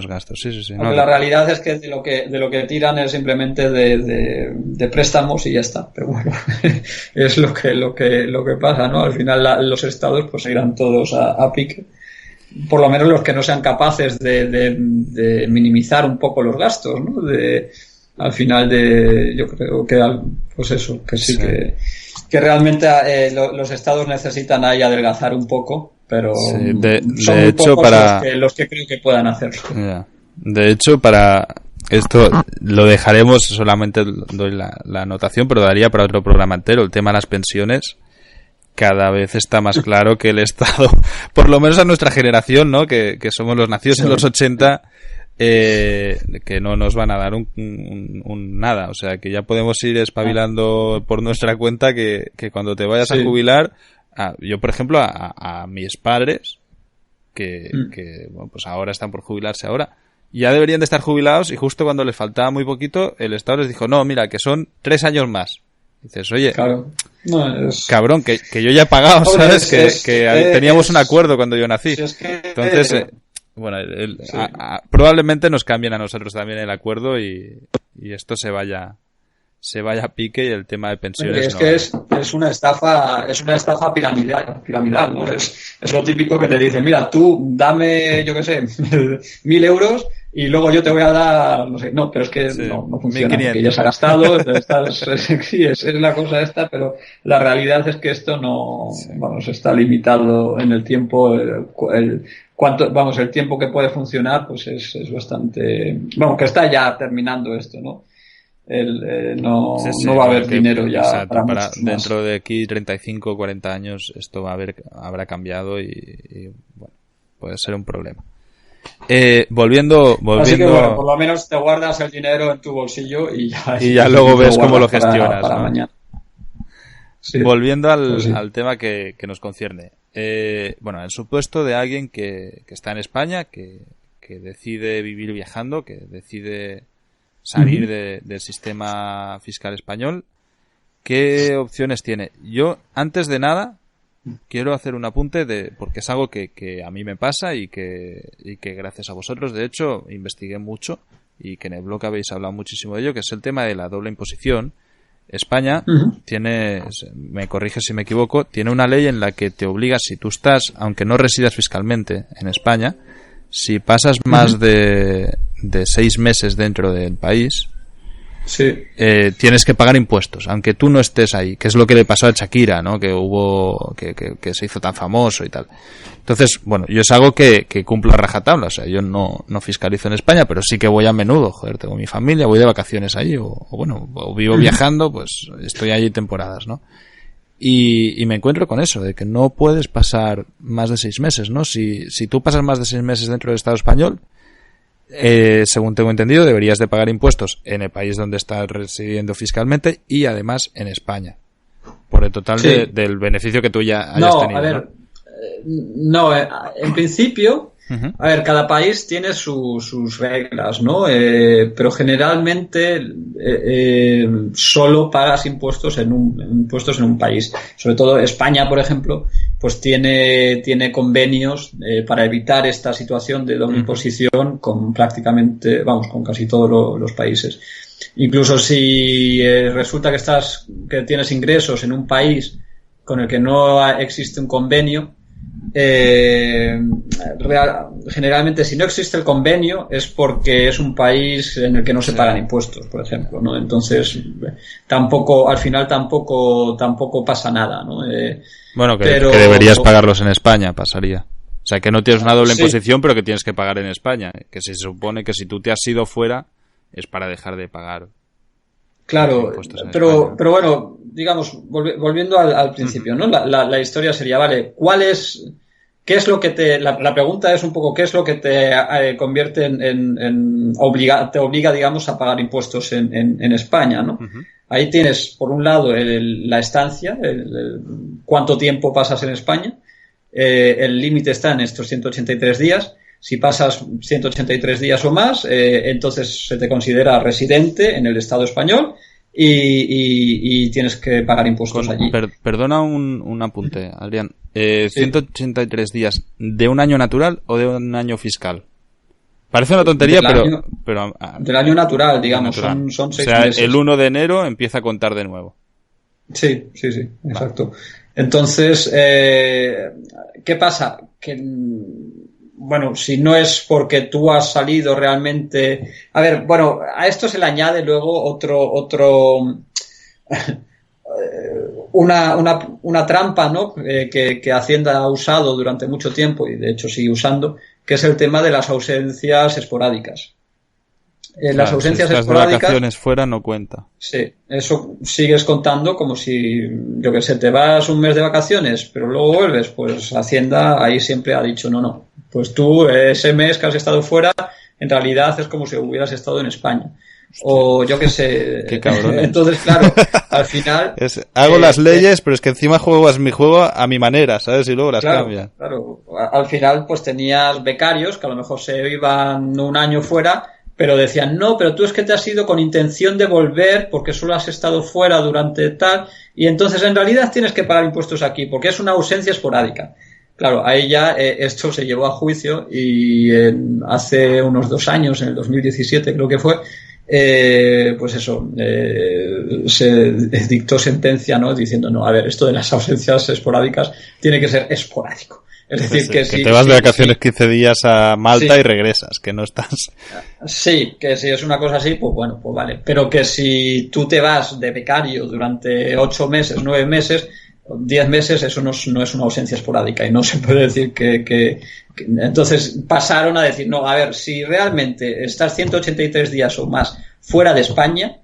gastos. Sí. No, la realidad es que de lo que tiran es simplemente de préstamos y ya está. Pero bueno, es lo que pasa, ¿no? Al final los estados pues irán todos a pique. Por lo menos los que no sean capaces de minimizar un poco los gastos, ¿no? Al final yo creo que pues eso, que sí. Que realmente los estados necesitan ahí adelgazar un poco, pero son muy hecho, pocos los que creo que puedan hacerlo. Yeah. De hecho, para esto lo dejaremos, solamente doy la anotación, pero daría para otro programa entero. El tema de las pensiones cada vez está más claro que el Estado, por lo menos a nuestra generación, ¿no? Que somos los nacidos en los 80, que no nos van a dar un nada. O sea, que ya podemos ir espabilando por nuestra cuenta que cuando te vayas a jubilar, yo por ejemplo a mis padres, que bueno, pues ahora están por jubilarse ahora, ya deberían de estar jubilados, y justo cuando les faltaba muy poquito, el Estado les dijo, no, mira, que son 3 años más. Dices, oye, claro. Cabrón, que yo ya he pagado, ¿sabes? Que teníamos un acuerdo cuando yo nací. Entonces, bueno, probablemente nos cambien a nosotros también el acuerdo y esto se vaya a pique, y el tema de pensiones. Es que es una estafa piramidal, ¿no? Es lo típico que te dicen, mira, tú dame, yo qué sé, 1.000 euros y luego yo te voy a dar, no sé, no, pero es que no funciona, porque ya se ha gastado, sí, es la cosa esta, pero la realidad es que esto vamos, está limitado en el tiempo, el tiempo que puede funcionar, pues es bastante, vamos, que está ya terminando esto, ¿no? No va a haber dinero ya para dentro de aquí 35 o 40 años esto habrá cambiado y bueno, puede ser un problema. Volviendo así que bueno, por lo menos te guardas el dinero en tu bolsillo y ya luego ves cómo lo gestionas para ¿no? Mañana. Sí. Volviendo al tema que nos concierne, bueno, el supuesto de alguien que está en España, que decide vivir viajando, que decide salir del sistema fiscal español, ¿qué opciones tiene? Yo, antes de nada, quiero hacer un apunte porque es algo que a mí me pasa y que gracias a vosotros, de hecho, investigué mucho, y que en el blog habéis hablado muchísimo de ello, que es el tema de la doble imposición. España tiene, me corrige si me equivoco, tiene una ley en la que te obliga, si tú estás, aunque no residas fiscalmente en España, si pasas más de 6 meses dentro del país, tienes que pagar impuestos, aunque tú no estés ahí, que es lo que le pasó a Shakira, ¿no? Que se hizo tan famoso y tal. Entonces, bueno, yo es algo que cumplo a rajatabla, o sea, yo no fiscalizo en España, pero sí que voy a menudo, joder, tengo mi familia, voy de vacaciones allí, o vivo viajando, pues estoy allí temporadas, ¿no? Y me encuentro con eso, de que no puedes pasar más de 6 meses, ¿no? Si tú pasas más de 6 meses dentro del Estado español, según tengo entendido, deberías de pagar impuestos en el país donde estás residiendo fiscalmente y además en España, por el total del beneficio que tú ya hayas tenido. A ver, en principio, a ver, cada país tiene sus reglas, ¿no? Pero generalmente solo pagas impuestos en un país. Sobre todo España, por ejemplo, pues tiene convenios para evitar esta situación de doble imposición con prácticamente, con casi todos los países. Incluso si resulta que tienes ingresos en un país con el que no existe un convenio, generalmente si no existe el convenio es porque es un país en el que no se pagan impuestos, por ejemplo, ¿no? Entonces al final tampoco pasa nada, ¿no? Bueno, que deberías pagarlos en España, pasaría. O sea, que no tienes una doble imposición, pero que tienes que pagar en España, que se supone que si tú te has ido fuera es para dejar de pagar. Claro, pero bueno, digamos, volviendo al principio, ¿no? La historia sería, vale, ¿qué es lo que la pregunta es un poco, ¿qué es lo que te convierte te obliga, digamos, a pagar impuestos en España, ¿no? Ahí tienes, por un lado, la estancia, cuánto tiempo pasas en España, el límite está en estos 183 días. Si pasas 183 días o más, entonces se te considera residente en el Estado español y tienes que pagar impuestos allí. Perdona un apunte, Adrián. 183 días, ¿de un año natural o de un año fiscal? Parece una tontería, pero del año natural, digamos, natural. Son 6 meses. O sea, meses. el 1 de enero empieza a contar de nuevo. Sí, exacto. Entonces, ¿qué pasa? Que, bueno, si no es porque tú has salido realmente... A ver, bueno, a esto se le añade luego otro una trampa, ¿no? Que Hacienda ha usado durante mucho tiempo y de hecho sigue usando, que es el tema de las ausencias esporádicas. Las ausencias si esporádicas. De vacaciones fuera no cuenta. Sí, eso sigues contando como si, yo que sé, te vas un mes de vacaciones, pero luego vuelves. Pues Hacienda ahí siempre ha dicho no. Pues tú, ese mes que has estado fuera, en realidad es como si hubieras estado en España. O yo que sé. Qué cabrón. Entonces, claro, al final. Hago las leyes, pero es que encima juego mi juego a mi manera, ¿sabes? Y luego las cambian. Claro, al final, pues tenías becarios que a lo mejor se iban un año fuera, pero decían, no, pero tú es que te has ido con intención de volver porque solo has estado fuera durante tal, y entonces en realidad tienes que pagar impuestos aquí porque es una ausencia esporádica. Claro, ahí ya esto se llevó a juicio y hace unos 2 años, en el 2017 creo que fue, pues eso, se dictó sentencia, ¿no? Diciendo, no, a ver, esto de las ausencias esporádicas tiene que ser esporádico. Es decir, que te vas de vacaciones 15 días a Malta y regresas, que no estás... Sí, que si es una cosa así, pues bueno, pues vale. Pero que si tú te vas de becario durante 8 meses, 9 meses, 10 meses, eso no es una ausencia esporádica y no se puede decir que... Entonces pasaron a decir, no, a ver, si realmente estás 183 días o más fuera de España,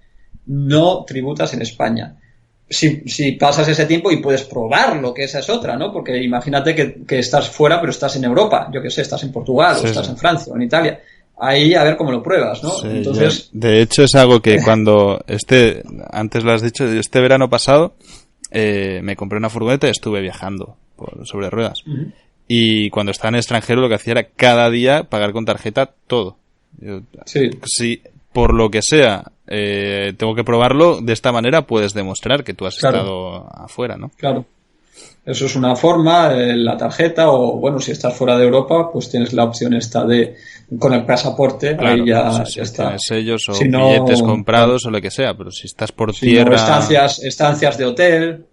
no tributas en España. Si pasas ese tiempo y puedes probarlo, que esa es otra, ¿no? Porque imagínate que estás fuera, pero estás en Europa, yo que sé, estás en Portugal, o estás en Francia o en Italia. Ahí a ver cómo lo pruebas, ¿no? Sí, entonces... De hecho es algo que cuando antes lo has dicho, este verano pasado me compré una furgoneta y estuve viajando sobre ruedas. Uh-huh. Y cuando estaba en el extranjero lo que hacía era cada día pagar con tarjeta todo. Si por lo que sea tengo que probarlo, de esta manera puedes demostrar que tú has estado afuera, ¿no? Claro. Eso es una forma, la tarjeta, o bueno, si estás fuera de Europa, pues tienes la opción esta de con el pasaporte, claro, ahí ya está. Tienes sellos o si billetes comprados o lo que sea, pero si estás por tierra... estancias de hotel,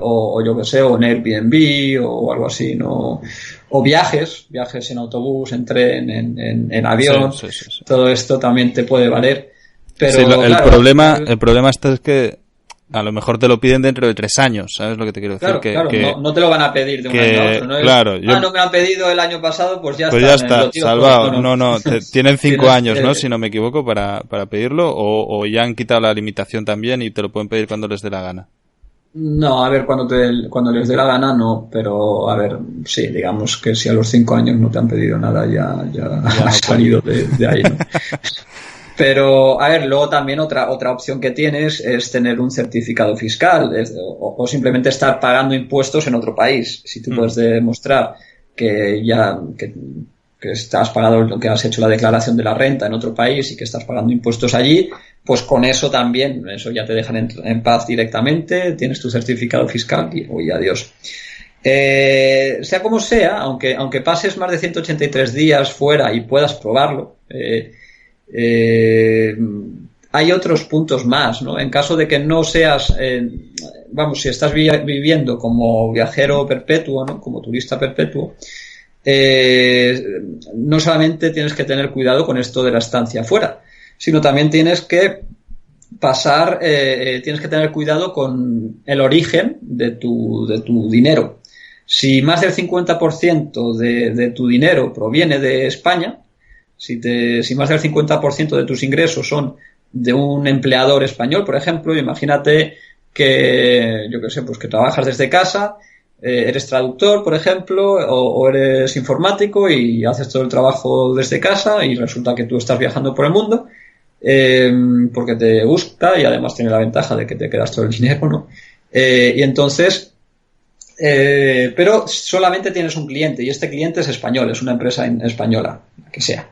o yo que sé, o en Airbnb o algo así, ¿no? O viajes en autobús, en tren, en avión, sí. Todo esto también te puede valer. Pero sí, el problema es que a lo mejor te lo piden dentro de 3 años, ¿sabes lo que te quiero decir? Claro, no te lo van a pedir de un año a otro, ¿no? Claro, no me lo han pedido el año pasado, pues ya está, salvado. No, tienen 5 años, ¿no? Si no me equivoco, para pedirlo, o ya han quitado la limitación también y te lo pueden pedir cuando les dé la gana. No, a ver, cuando les dé la gana no, pero a ver, sí, digamos que si a los 5 años no te han pedido nada, ya has salido de ahí, ¿no? Pero, a ver, luego también otra opción que tienes es tener un certificado fiscal o simplemente estar pagando impuestos en otro país. Si tú puedes demostrar que estás pagado, que has hecho la declaración de la renta en otro país y que estás pagando impuestos allí, pues con eso también, eso ya te dejan en paz directamente, tienes tu certificado fiscal y adiós. Sea como sea, aunque pases más de 183 días fuera y puedas probarlo, hay otros puntos más, ¿no? En caso de que no seas, si estás viviendo como viajero perpetuo, ¿no? Como turista perpetuo, no solamente tienes que tener cuidado con esto de la estancia fuera, sino también tienes que tienes que tener cuidado con el origen de tu dinero. Si más del 50% de tu dinero proviene de España, si más del 50% de tus ingresos son de un empleador español, por ejemplo, imagínate que, yo qué sé, pues que trabajas desde casa, eres traductor, por ejemplo, o eres informático y haces todo el trabajo desde casa y resulta que tú estás viajando por el mundo porque te gusta y además tiene la ventaja de que te quedas todo el dinero, ¿no? Y entonces... pero solamente tienes un cliente y este cliente es español, es una empresa española, que sea.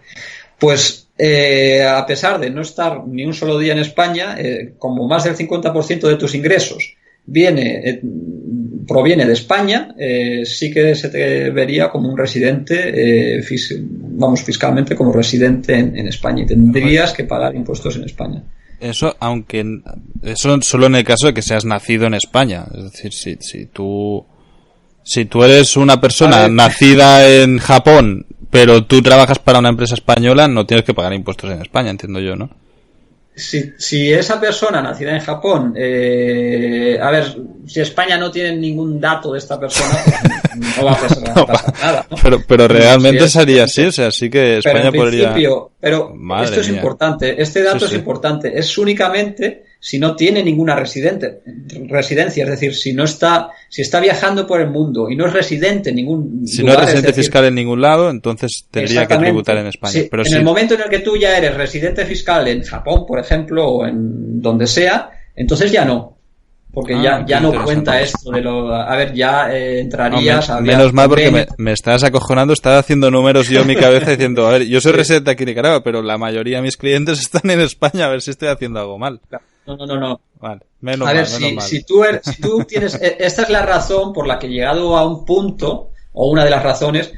Pues a pesar de no estar ni un solo día en España, como más del 50% de tus ingresos proviene de España, sí que se te vería como un residente, fiscalmente como residente en España, y tendrías que pagar impuestos en España. Eso, eso solo en el caso de que seas nacido en España. Es decir, si tú eres una persona nacida en Japón, pero tú trabajas para una empresa española, no tienes que pagar impuestos en España, entiendo yo, ¿no? Si esa persona nacida en Japón, a ver, si España no tiene ningún dato de esta persona, pues no va a pasar nada, ¿no? Pero realmente sería así, o sea, sí que España podría... Pero esto es importante, este dato es importante, es únicamente si no tiene ninguna residencia, es decir, si está viajando por el mundo y no es residente en ningún lugar, no es residente fiscal en ningún lado, entonces tendría que tributar en España. Sí, pero en el momento en el que tú ya eres residente fiscal en Japón, por ejemplo, o en donde sea, entonces ya no. Porque ya no cuenta esto de lo... A ver, ya entrarías... No, menos mal, porque me estás acojonando, estaba haciendo números yo en mi cabeza diciendo, a ver, yo soy residente aquí en Nicaragua, pero la mayoría de mis clientes están en España, a ver si estoy haciendo algo mal. No. Vale, menos mal. Si tú tienes... Esta es la razón por la que, llegado a un punto, o una de las razones,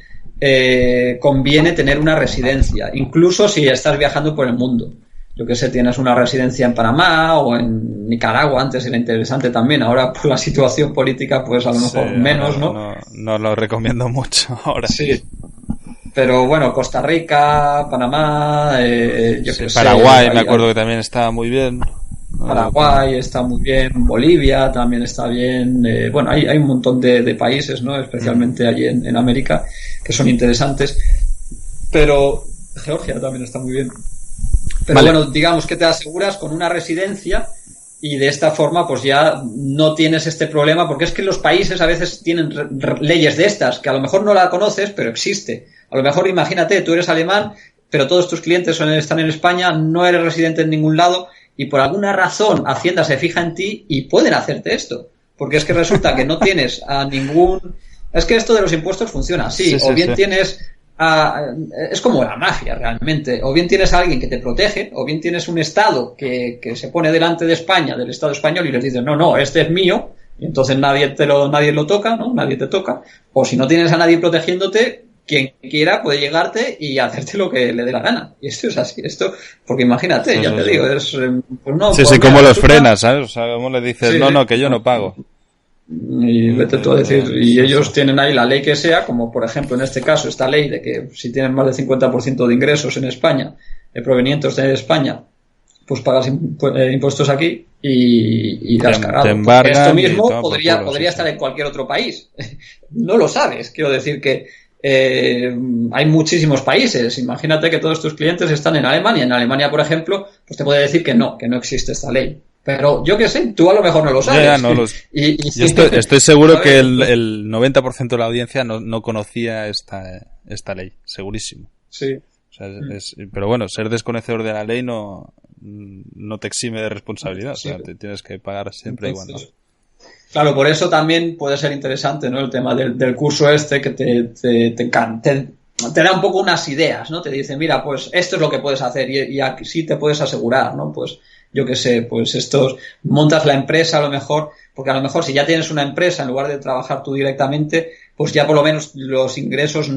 conviene tener una residencia, incluso si estás viajando por el mundo. Yo que sé, tienes una residencia en Panamá o en Nicaragua, antes era interesante también, ahora por la situación política pues a lo mejor menos, ¿no? No lo recomiendo mucho ahora. Sí. Pero bueno, Costa Rica, Panamá, yo que sé. Paraguay, me acuerdo que también estaba muy bien. Paraguay está muy bien, Bolivia también está bien, bueno, hay un montón de países, ¿no? Especialmente allí en América, que son interesantes, pero Georgia también está muy bien. Pero bueno, digamos que te aseguras con una residencia y de esta forma pues ya no tienes este problema, porque es que los países a veces tienen leyes de estas, que a lo mejor no la conoces, pero existe. A lo mejor imagínate, tú eres alemán, pero todos tus clientes están en España, no eres residente en ningún lado y por alguna razón Hacienda se fija en ti y pueden hacerte esto. Porque es que resulta que no tienes a ningún... Es que esto de los impuestos funciona así, o bien tienes... es como la mafia realmente, o bien tienes a alguien que te protege, o bien tienes un Estado que se pone delante de España, del Estado español, y les dice no, este es mío, y entonces nadie lo toca, ¿no? Nadie te toca, o si no tienes a nadie protegiéndote, quien quiera puede llegarte y hacerte lo que le dé la gana, y esto es así, porque imagínate, te digo, es pues no, sí, como los frenas, ¿sabes? O sea, como le dices, no, que yo no pago. Y vete tú a decir, y ellos tienen ahí la ley que sea, como por ejemplo en este caso esta ley de que si tienen más del 50% de ingresos en España, provenientes de España, pues pagas impuestos aquí y te has cargado. Esto mismo podría estar en cualquier otro país. No lo sabes, quiero decir que hay muchísimos países. Imagínate que todos tus clientes están en Alemania. En Alemania, por ejemplo, pues te puede decir que no existe esta ley. Pero yo qué sé, tú a lo mejor no lo sabes. Yo estoy seguro que el 90% de la audiencia no conocía esta ley, segurísimo. Sí. O sea, pero bueno, ser desconocedor de la ley no te exime de responsabilidad. Sí. O sea, te tienes que pagar siempre igual, ¿no? Claro, por eso también puede ser interesante, ¿no? El tema del curso que te da un poco unas ideas, ¿no? Te dice, mira, pues esto es lo que puedes hacer y así te puedes asegurar, ¿no? Pues yo qué sé, pues montas la empresa a lo mejor, porque a lo mejor si ya tienes una empresa en lugar de trabajar tú directamente, pues ya por lo menos los ingresos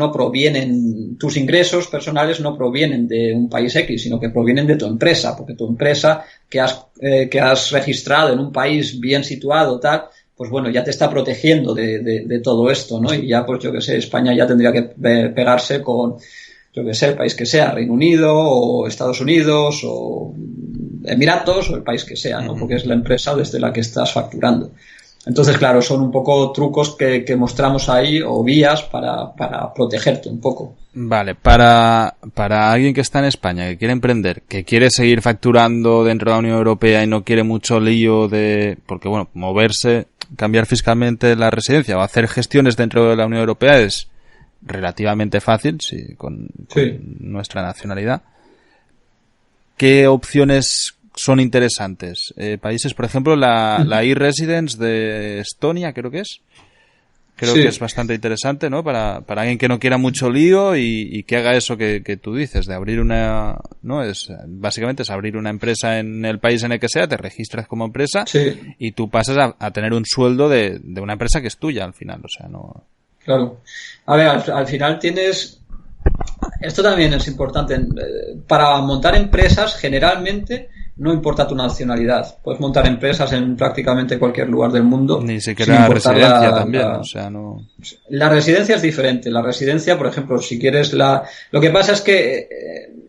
tus ingresos personales no provienen de un país X, sino que provienen de tu empresa, porque tu empresa que has registrado en un país bien situado, tal, pues bueno, ya te está protegiendo de todo esto, ¿no? Y ya, pues yo qué sé, España ya tendría que pegarse con, yo qué sé, el país que sea, Reino Unido o Estados Unidos o Emiratos o el país que sea, ¿no? Porque es la empresa desde la que estás facturando. Entonces, claro, son un poco trucos que mostramos ahí o vías para protegerte un poco. Vale, para alguien que está en España, que quiere emprender, que quiere seguir facturando dentro de la Unión Europea y no quiere mucho lío porque bueno, moverse, cambiar fiscalmente la residencia o hacer gestiones dentro de la Unión Europea es relativamente fácil, sí, con nuestra nacionalidad. ¿Qué opciones son interesantes? Países, por ejemplo, la e-Residence de Estonia, creo que es. creo que es bastante interesante, ¿no? Para alguien que no quiera mucho lío y que haga eso que tú dices, de abrir una, ¿no? Básicamente es abrir una empresa en el país en el que sea, te registras como empresa y tú pasas a tener un sueldo de una empresa que es tuya al final, o sea, no. Claro. A ver, al final tienes... Esto también es importante. Para montar empresas, generalmente, no importa tu nacionalidad. Puedes montar empresas en prácticamente cualquier lugar del mundo. Ni siquiera la residencia también, o sea, no... La residencia es diferente. La residencia, por ejemplo, si quieres Lo que pasa es que,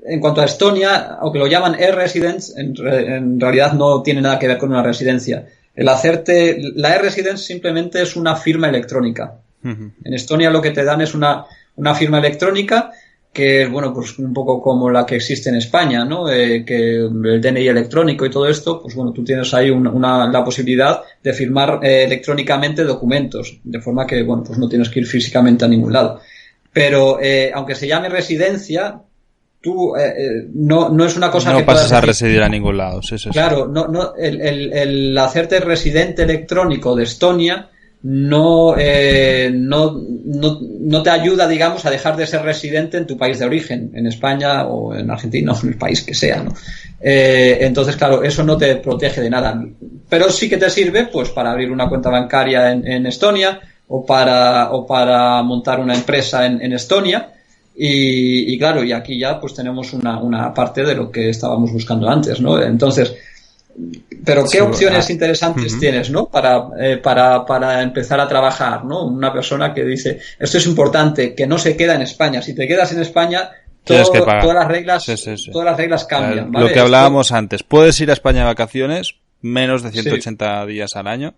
en cuanto a Estonia, aunque lo llaman e-residence, en realidad no tiene nada que ver con una residencia. La e-residence simplemente es una firma electrónica. Uh-huh. En Estonia lo que te dan es una firma electrónica que es, bueno, pues un poco como la que existe en España, ¿no? Que el DNI electrónico y todo esto, pues bueno, tú tienes ahí la posibilidad de firmar electrónicamente documentos, de forma que, bueno, pues no tienes que ir físicamente a ningún lado. Pero, aunque se llame residencia, tú, no es una cosa no que pasas a residir a ningún lado, sí. Claro, no, el hacerte residente electrónico de Estonia no te ayuda, digamos, a dejar de ser residente en tu país de origen, en España o en Argentina o en el país que sea, ¿no? Entonces, claro, eso no te protege de nada, pero sí que te sirve, pues, para abrir una cuenta bancaria en Estonia o para montar una empresa en Estonia. Y claro, y aquí ya pues tenemos una parte de lo que estábamos buscando antes, ¿no? Entonces, pero ¿qué opciones interesantes tienes, ¿no? Para empezar a trabajar, ¿no? Una persona que dice, esto es importante, que no se queda en España. Si te quedas en España, todas las reglas cambian, ¿vale? Lo que hablábamos antes, puedes ir a España de vacaciones menos de 180 días al año,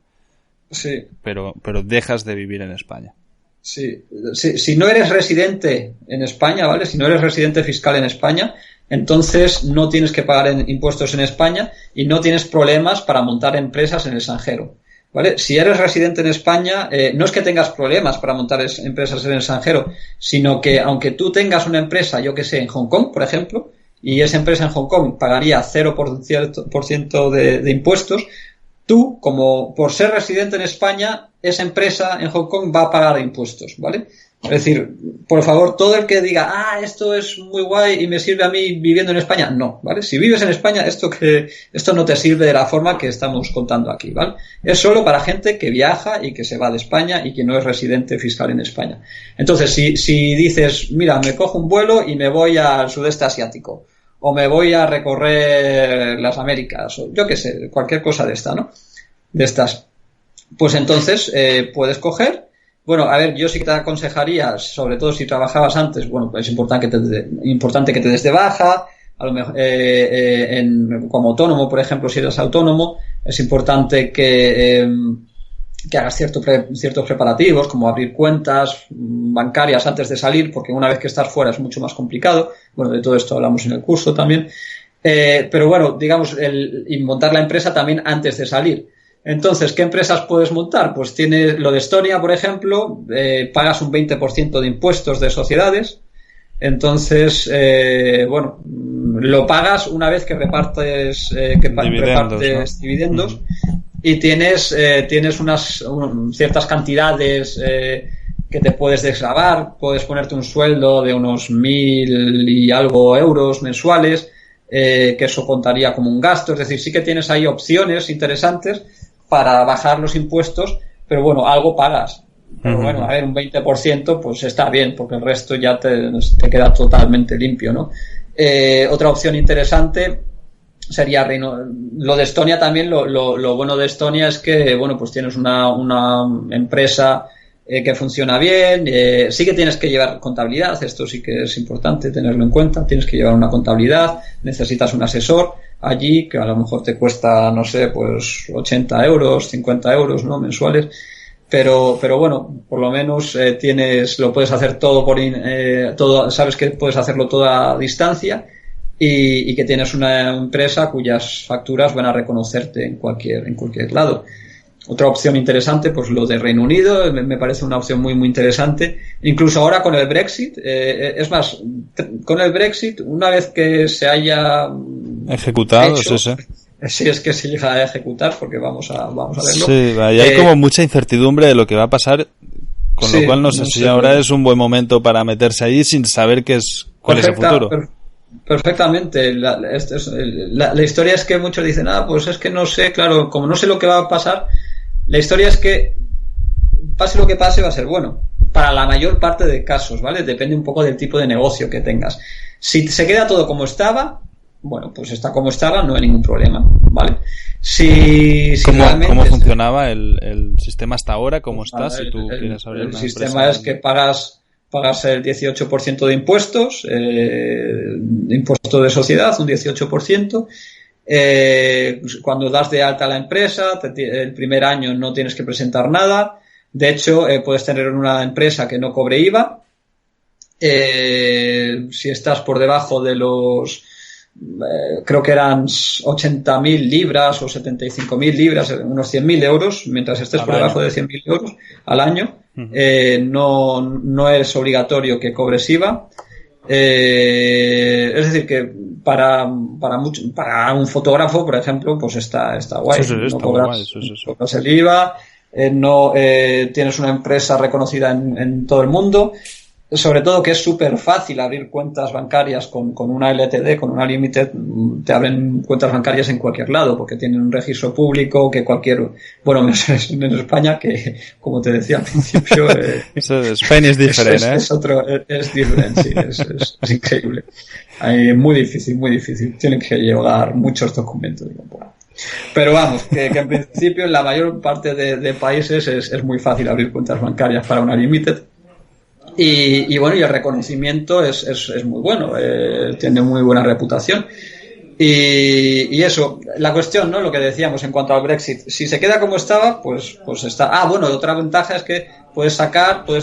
pero dejas de vivir en España. Sí. Si no eres residente en España, ¿vale? Si no eres residente fiscal en España, entonces no tienes que pagar impuestos en España y no tienes problemas para montar empresas en el extranjero, ¿vale? Si eres residente en España, no es que tengas problemas para montar empresas en el extranjero, sino que aunque tú tengas una empresa, yo que sé, en Hong Kong, por ejemplo, y esa empresa en Hong Kong pagaría 0% de impuestos, tú, como por ser residente en España, esa empresa en Hong Kong va a pagar impuestos, ¿vale? Es decir, por favor, todo el que diga, esto es muy guay y me sirve a mí viviendo en España, no, ¿vale? Si vives en España, esto no te sirve de la forma que estamos contando aquí, ¿vale? Es solo para gente que viaja y que se va de España y que no es residente fiscal en España. Entonces, si dices, mira, me cojo un vuelo y me voy al sudeste asiático, o me voy a recorrer las Américas, o yo qué sé, cualquier cosa de esta, ¿no? De estas. Pues entonces, puedes coger. Bueno, a ver, yo sí que te aconsejaría, sobre todo si trabajabas antes, bueno, es importante que te des de baja, a lo mejor, como autónomo, por ejemplo, si eres autónomo, es importante que hagas ciertos preparativos, como abrir cuentas bancarias antes de salir, porque una vez que estás fuera es mucho más complicado. Bueno, de todo esto hablamos en el curso también. Pero bueno, digamos, y montar la empresa también antes de salir. Entonces, ¿qué empresas puedes montar? Pues tienes lo de Estonia, por ejemplo, pagas un 20% de impuestos de sociedades. Entonces, bueno, lo pagas una vez que repartes dividendos, ¿no? Y tienes ciertas cantidades que te puedes desgravar, puedes ponerte un sueldo de unos 1.000 y algo euros mensuales, que eso contaría como un gasto. Es decir, sí que tienes ahí opciones interesantes para bajar los impuestos, pero bueno, algo pagas. Pero bueno, a ver, un 20% pues está bien, porque el resto ya te queda totalmente limpio, ¿no? Otra opción interesante sería lo de Estonia también. Lo bueno de Estonia es que, bueno, pues tienes una empresa que funciona bien. Sí que tienes que llevar contabilidad, esto sí que es importante tenerlo en cuenta. Tienes que llevar una contabilidad, necesitas un asesor allí que a lo mejor te cuesta, no sé, pues 80 euros, 50 euros, ¿no? Mensuales. Pero bueno, por lo menos lo puedes hacer todo sabes que puedes hacerlo todo a distancia y que tienes una empresa cuyas facturas van a reconocerte en cualquier lado. Otra opción interesante, pues lo de Reino Unido, me parece una opción muy, muy interesante. Incluso ahora con el Brexit, es más, con el Brexit, una vez que se haya ejecutado, hecho, si es que se llega a ejecutar, porque vamos a verlo. Sí, hay como mucha incertidumbre de lo que va a pasar Con lo cual no sé si ahora es un buen momento para meterse ahí sin saber cuál es el futuro. Perfectamente. La historia es que muchos dicen, pues es que no sé, claro, como no sé lo que va a pasar, la historia es que pase lo que pase va a ser bueno. Para la mayor parte de casos, ¿vale? Depende un poco del tipo de negocio que tengas. Si se queda todo como estaba, bueno, pues está como estaba, no hay ningún problema, ¿vale? ¿Cómo funcionaba el sistema hasta ahora? ¿Cómo está? Si tú quieres abrir una empresa. El sistema es que pagas el 18% de impuestos, impuesto de sociedad, un 18%. Cuando das de alta la empresa, el primer año no tienes que presentar nada. De hecho, puedes tener una empresa que no cobre IVA. Si estás por debajo de los creo que eran 80.000 libras o 75.000 libras, unos 100.000 euros, mientras estés por debajo de 100.000 euros al año, no es obligatorio que cobres IVA. Es decir, que para un fotógrafo, por ejemplo, pues está guay. No cobras el IVA, tienes una empresa reconocida en todo el mundo. Sobre todo que es súper fácil abrir cuentas bancarias con una LTD, con una Limited, te abren cuentas bancarias en cualquier lado, porque tienen un registro público que bueno, en España, que como te decía al principio, Spain es diferente, es diferente, sí, es increíble. Muy difícil, tienen que llevar muchos documentos. Pero vamos, que en principio en la mayor parte de países es muy fácil abrir cuentas bancarias para una Limited. Y bueno, y el reconocimiento es muy bueno, tiene muy buena reputación. Y eso, la cuestión, ¿no? Lo que decíamos en cuanto al Brexit, si se queda como estaba, pues está. Bueno, otra ventaja es que puedes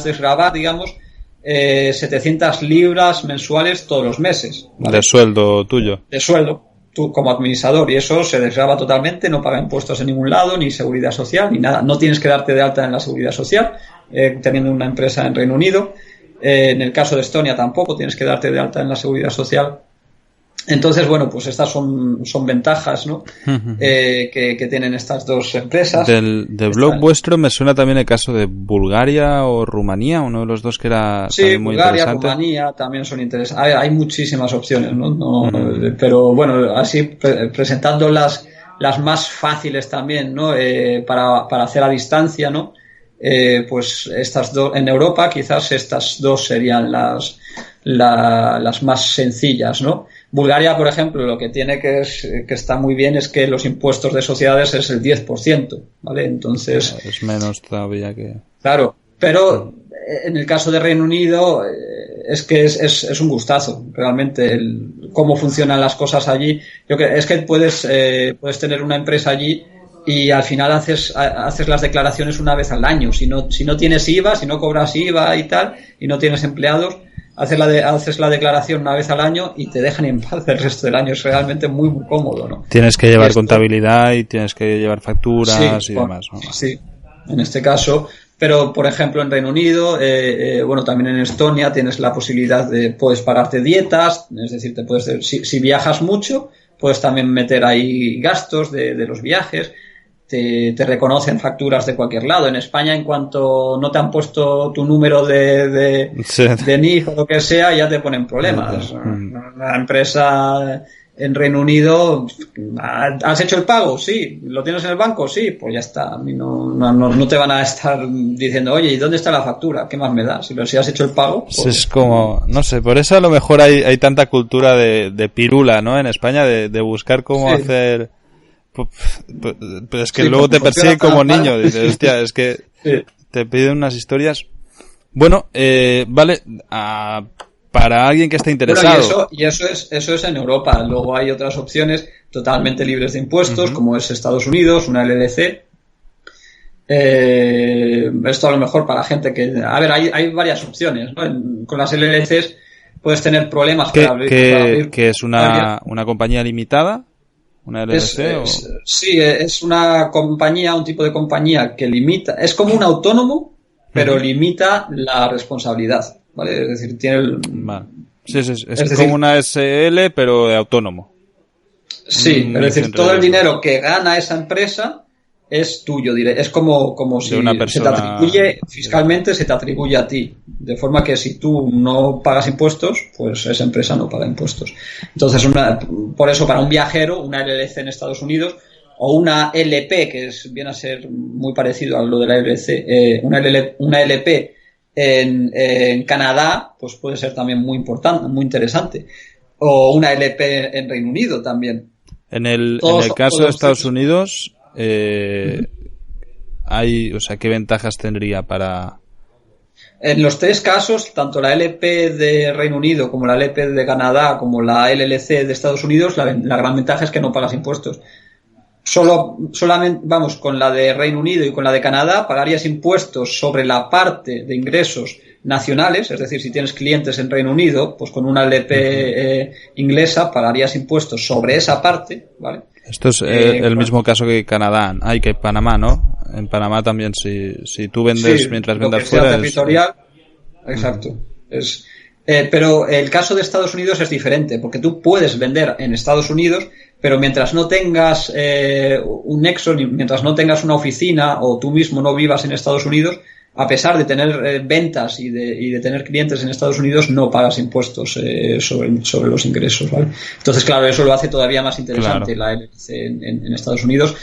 desgravar, digamos, 700 libras mensuales todos los meses, ¿vale? De sueldo tuyo. De sueldo, tú como administrador, y eso se desgrava totalmente, no paga impuestos en ningún lado, ni seguridad social, ni nada. No tienes que darte de alta en la seguridad social, teniendo una empresa en Reino Unido. En el caso de Estonia tampoco tienes que darte de alta en la seguridad social. Entonces, bueno, pues estas son ventajas, ¿no? Que tienen estas dos empresas. Del blog vuestro me suena también el caso de Bulgaria o Rumanía, uno de los dos que era muy Bulgaria, interesante. Rumanía también son interesantes. Hay muchísimas opciones, ¿no? Pero bueno, así presentando las más fáciles también, ¿no? Para hacer a distancia, ¿no? Pues estas dos en Europa, quizás estas dos serían las más sencillas, ¿no? Bulgaria, por ejemplo, lo que tiene que está muy bien es que los impuestos de sociedades es el 10%, ¿vale? Entonces es menos todavía que... Claro, pero en el caso de Reino Unido es que es un gustazo realmente cómo funcionan las cosas allí. Es que puedes tener una empresa allí y al final haces las declaraciones una vez al año. Si no tienes IVA, si no cobras IVA y tal, y no tienes empleados, haces la declaración una vez al año y te dejan en paz el resto del año. Es realmente muy, muy cómodo, ¿no? Tienes que llevar contabilidad y tienes que llevar facturas y demás, ¿no? Sí, en este caso. Pero, por ejemplo, en Reino Unido, bueno, también en Estonia tienes la posibilidad puedes pagarte dietas, es decir, si viajas mucho, puedes también meter ahí gastos de los viajes. Te reconocen facturas de cualquier lado. En España, en cuanto no te han puesto tu número de NIF o lo que sea, ya te ponen problemas. La empresa en Reino Unido, ¿has hecho el pago? Sí. ¿Lo tienes en el banco? Sí. Pues ya está. A mí no te van a estar diciendo, oye, ¿y dónde está la factura? ¿Qué más me da? Si has hecho el pago. Pues... Es como, no sé, por eso a lo mejor hay tanta cultura de pirula, ¿no? En España, de buscar cómo hacer... Pero es que luego te persigue como niño. Dices, hostia, es que te piden unas historias. Bueno, vale, para alguien que esté interesado. Bueno, y eso es en Europa. Luego hay otras opciones totalmente libres de impuestos, como es Estados Unidos, una LLC. Esto a lo mejor para gente que... A ver, hay varias opciones, ¿no? Con las LLCs puedes tener problemas para abrir... ¿Que es una compañía limitada? ¿Una LLC? Sí, es una compañía, un tipo de compañía que limita, es como un autónomo, pero limita la responsabilidad, ¿vale? Es decir, tiene Sí, es como una SL, pero de autónomo. Sí, es decir, todo el dinero que gana esa empresa es tuyo, es como si se te atribuye fiscalmente, se te atribuye a ti, de forma que si tú no pagas impuestos, pues esa empresa no paga impuestos. Entonces, por eso para un viajero, una LLC en Estados Unidos o una LP, que viene a ser muy parecido a lo de la LLC, una LP en Canadá, pues puede ser también muy importante, muy interesante, o una LP en Reino Unido también. En el caso de Estados Unidos, ¿qué ventajas tendría para...? En los tres casos, tanto la LP de Reino Unido como la LP de Canadá como la LLC de Estados Unidos, la gran ventaja es que no pagas impuestos. Solamente, con la de Reino Unido y con la de Canadá pagarías impuestos sobre la parte de ingresos nacionales, es decir, si tienes clientes en Reino Unido, pues con una LP inglesa pagarías impuestos sobre esa parte, ¿vale? Esto es el mismo caso que Canadá, que Panamá, ¿no? En Panamá también, si tú vendes mientras vendas fuera... territorial, exacto. Pero el caso de Estados Unidos es diferente, porque tú puedes vender en Estados Unidos, pero mientras no tengas un nexo, mientras no tengas una oficina o tú mismo no vivas en Estados Unidos, a pesar de tener ventas y de tener clientes en Estados Unidos, no pagas impuestos sobre los ingresos, ¿vale? Entonces, claro, eso lo hace todavía más interesante la LLC en Estados Unidos.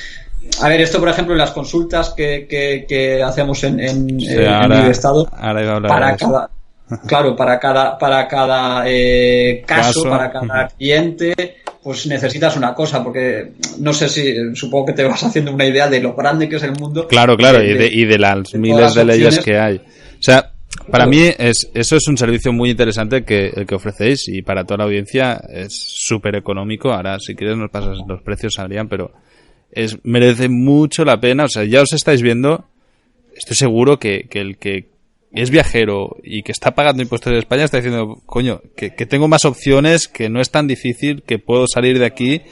A ver, esto, por ejemplo, en las consultas que hacemos en el Estado, para cada caso, para cada cliente, pues necesitas una cosa, porque no sé supongo que te vas haciendo una idea de lo grande que es el mundo. Claro, y de las miles de leyes que hay. O sea, para mí eso es un servicio muy interesante el que ofrecéis, y para toda la audiencia es súper económico. Ahora, si quieres, nos pasas los precios, Adrián, pero merece mucho la pena. O sea, ya os estáis viendo, estoy seguro que el que es viajero y que está pagando impuestos en España está diciendo, coño, que tengo más opciones, que no es tan difícil, que puedo salir de aquí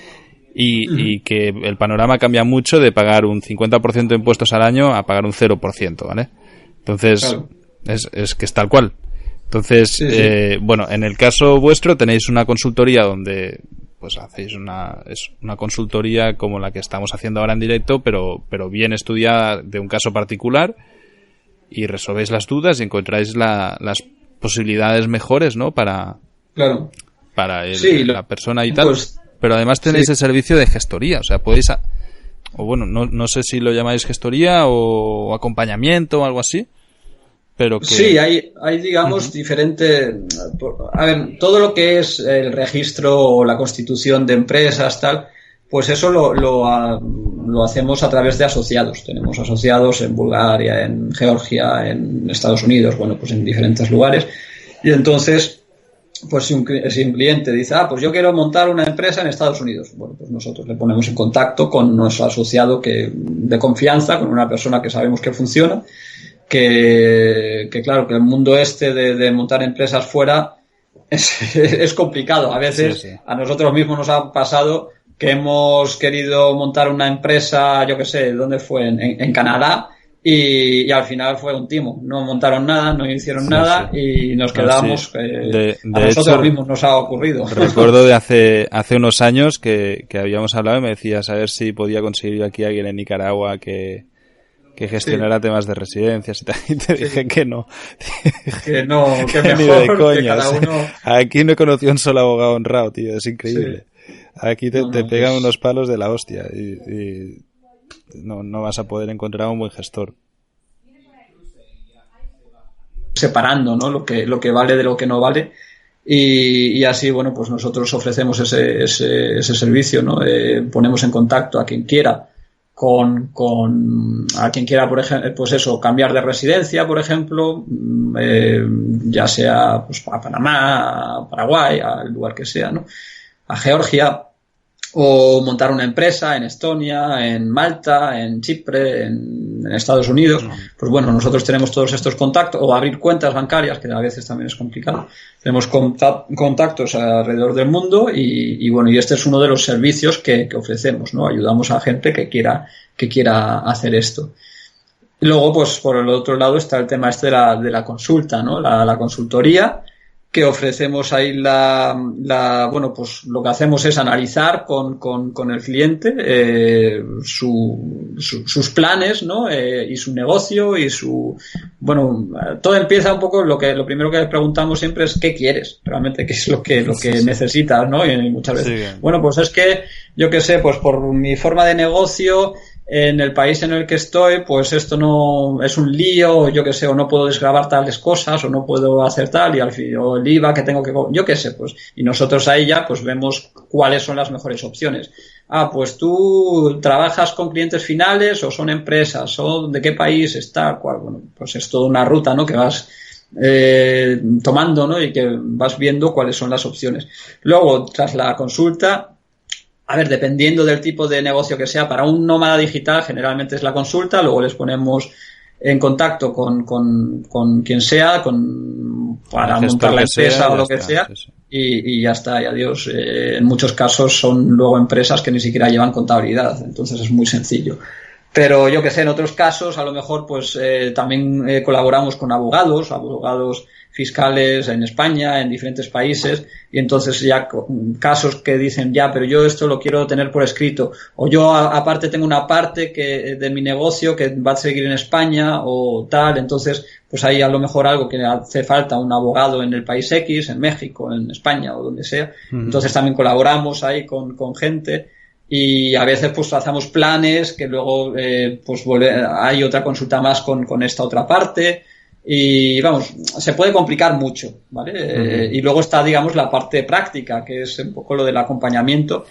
y que el panorama cambia mucho de pagar un 50% de impuestos al año a pagar un 0%, ¿vale? Entonces, claro, es que es tal cual. Entonces, sí. Bueno, en el caso vuestro tenéis una consultoría donde pues hacéis una consultoría como la que estamos haciendo ahora en directo, pero bien estudiada de un caso particular, y resolvéis las dudas y encontráis las posibilidades mejores, ¿no? Para la persona y tal. Pues, pero además tenéis el servicio de gestoría, o sea, podéis... no sé si lo llamáis gestoría o acompañamiento o algo así, pero que... Sí, hay digamos, diferente... A ver, todo lo que es el registro o la constitución de empresas, tal... Pues eso lo hacemos a través de asociados. Tenemos asociados en Bulgaria, en Georgia, en Estados Unidos, bueno, pues en diferentes lugares. Y entonces, pues si un cliente dice, pues yo quiero montar una empresa en Estados Unidos, bueno, pues nosotros le ponemos en contacto con nuestro asociado de confianza, con una persona que sabemos que funciona, que claro, que el mundo de montar empresas fuera es complicado. A veces a nosotros mismos nos ha pasado que hemos querido montar una empresa, yo qué sé, ¿dónde fue? En Canadá, y al final fue un timo. No montaron nada, no hicieron nada, y nos quedamos... a nosotros mismos nos ha ocurrido. Recuerdo de hace unos años que habíamos hablado y me decías a ver si podía conseguir aquí a alguien en Nicaragua que gestionara temas de residencias y tal, y te dije que no. Que no, que mejor ni de coña, que cada uno... Aquí no he conocido un solo abogado honrado, tío, es increíble. Aquí te pegan unos palos de la hostia y no vas a poder encontrar un buen gestor. Separando, ¿no? lo que vale de lo que no vale, y así, bueno, pues nosotros ofrecemos ese servicio, ¿no? Ponemos en contacto a quien quiera a quien quiera, por ejemplo, pues eso, cambiar de residencia, por ejemplo, ya sea pues a Panamá, a Paraguay, al lugar que sea, ¿no? A Georgia, o montar una empresa en Estonia, en Malta, en Chipre, en Estados Unidos. Pues bueno, nosotros tenemos todos estos contactos, o abrir cuentas bancarias, que a veces también es complicado. Tenemos contactos alrededor del mundo, y bueno, y este es uno de los servicios que ofrecemos, ¿no? Ayudamos a gente que quiera hacer esto. Y luego, pues por el otro lado está el tema de la consulta, ¿no? La consultoría, que ofrecemos ahí bueno, pues lo que hacemos es analizar con el cliente sus planes, ¿no? Y su negocio y bueno, todo empieza un poco, lo primero que le preguntamos siempre es ¿qué quieres? Realmente, ¿qué es lo que necesitas, ¿no? Y muchas veces, sí. Bueno, pues es que, yo qué sé, pues por mi forma de negocio, en el país en el que estoy, pues esto no es un lío, yo qué sé, o no puedo desgravar tales cosas, o no puedo hacer tal, o el IVA que tengo que, yo qué sé, pues, y nosotros ahí ya, pues vemos cuáles son las mejores opciones. Pues tú trabajas con clientes finales, o son empresas, o de qué país está, cuál, bueno, pues es toda una ruta, ¿no? Que vas tomando, ¿no? Y que vas viendo cuáles son las opciones. Luego, tras la consulta, a ver, dependiendo del tipo de negocio que sea, para un nómada digital generalmente es la consulta, luego les ponemos en contacto con quien sea, para montar la empresa o lo que sea, sí. Y ya está, y adiós. En muchos casos son luego empresas que ni siquiera llevan contabilidad, entonces es muy sencillo. Pero yo que sé, en otros casos a lo mejor pues también colaboramos con abogados fiscales en España, en diferentes países, y entonces ya casos que dicen ya, pero yo esto lo quiero tener por escrito, o yo aparte tengo una parte de mi negocio que va a seguir en España o tal, entonces pues ahí a lo mejor algo que hace falta un abogado en el país X, en México, en España o donde sea, entonces también colaboramos ahí con gente. Y a veces pues hacemos planes que luego pues hay otra consulta más con esta otra parte y vamos, se puede complicar mucho, ¿vale? Y luego está, digamos, la parte práctica, que es un poco lo del acompañamiento,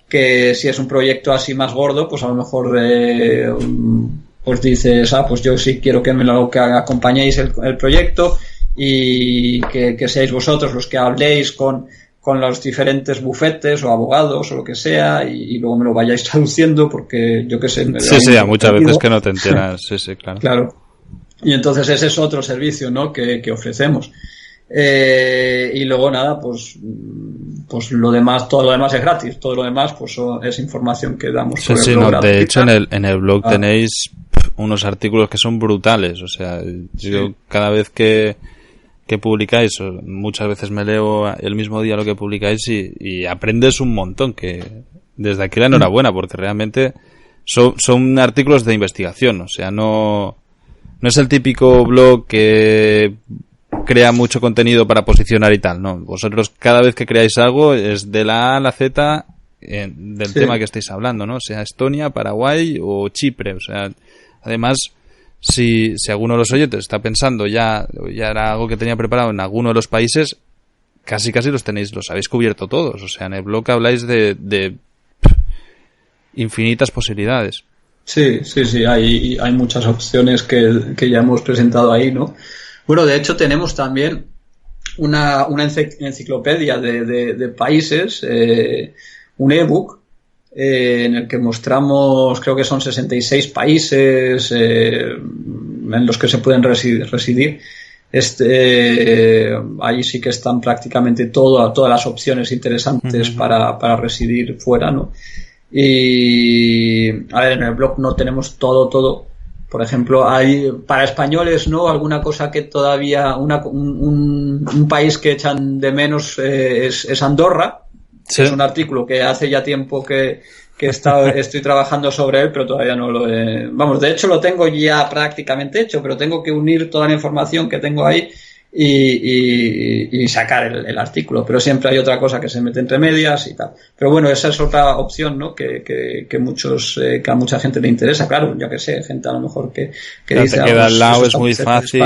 que si es un proyecto así más gordo, pues a lo mejor pues dices, pues yo sí quiero que que acompañéis el proyecto y que seáis vosotros los que habléis con los diferentes bufetes o abogados o lo que sea y luego me lo vayáis traduciendo porque yo qué sé. Sí, muchas veces que no te enteras. Sí, claro. Claro. Y entonces ese es otro servicio, ¿no? que ofrecemos. Y luego nada, pues lo demás, todo lo demás es gratis. Todo lo demás pues es información que damos. Sí, no, de hecho en el blog tenéis unos artículos que son brutales. O sea, yo cada vez que publicáis, muchas veces me leo el mismo día lo que publicáis y aprendes un montón, que desde aquí la enhorabuena, porque realmente son artículos de investigación, o sea, no es el típico blog que crea mucho contenido para posicionar y tal, no, vosotros cada vez que creáis algo es de la A a la Z del tema que estáis hablando, ¿no? Sea Estonia, Paraguay o Chipre, o sea, además si alguno de los oyentes está pensando ya era algo que tenía preparado en alguno de los países, casi los habéis cubierto todos. O sea, en el blog habláis de infinitas posibilidades. Sí, hay muchas opciones que ya hemos presentado ahí, ¿no? Bueno, de hecho tenemos también una enciclopedia de países, un ebook, en el que mostramos, creo que son 66 países en los que se pueden residir. Ahí sí que están prácticamente todas las opciones interesantes para residir fuera, ¿no? Y a ver, en el blog no tenemos todo. Por ejemplo, hay para españoles, ¿no? Alguna cosa que todavía un país que echan de menos es Andorra. Sí. Es un artículo que hace ya tiempo que estoy trabajando sobre él, pero todavía no lo he... Vamos, de hecho lo tengo ya prácticamente hecho, pero tengo que unir toda la información que tengo ahí y sacar el artículo. Pero siempre hay otra cosa que se mete entre medias y tal. Pero bueno, esa es otra opción, ¿no? Que a mucha gente le interesa. Claro, yo que sé, gente a lo mejor que dice... Te queda al lado, es muy fácil,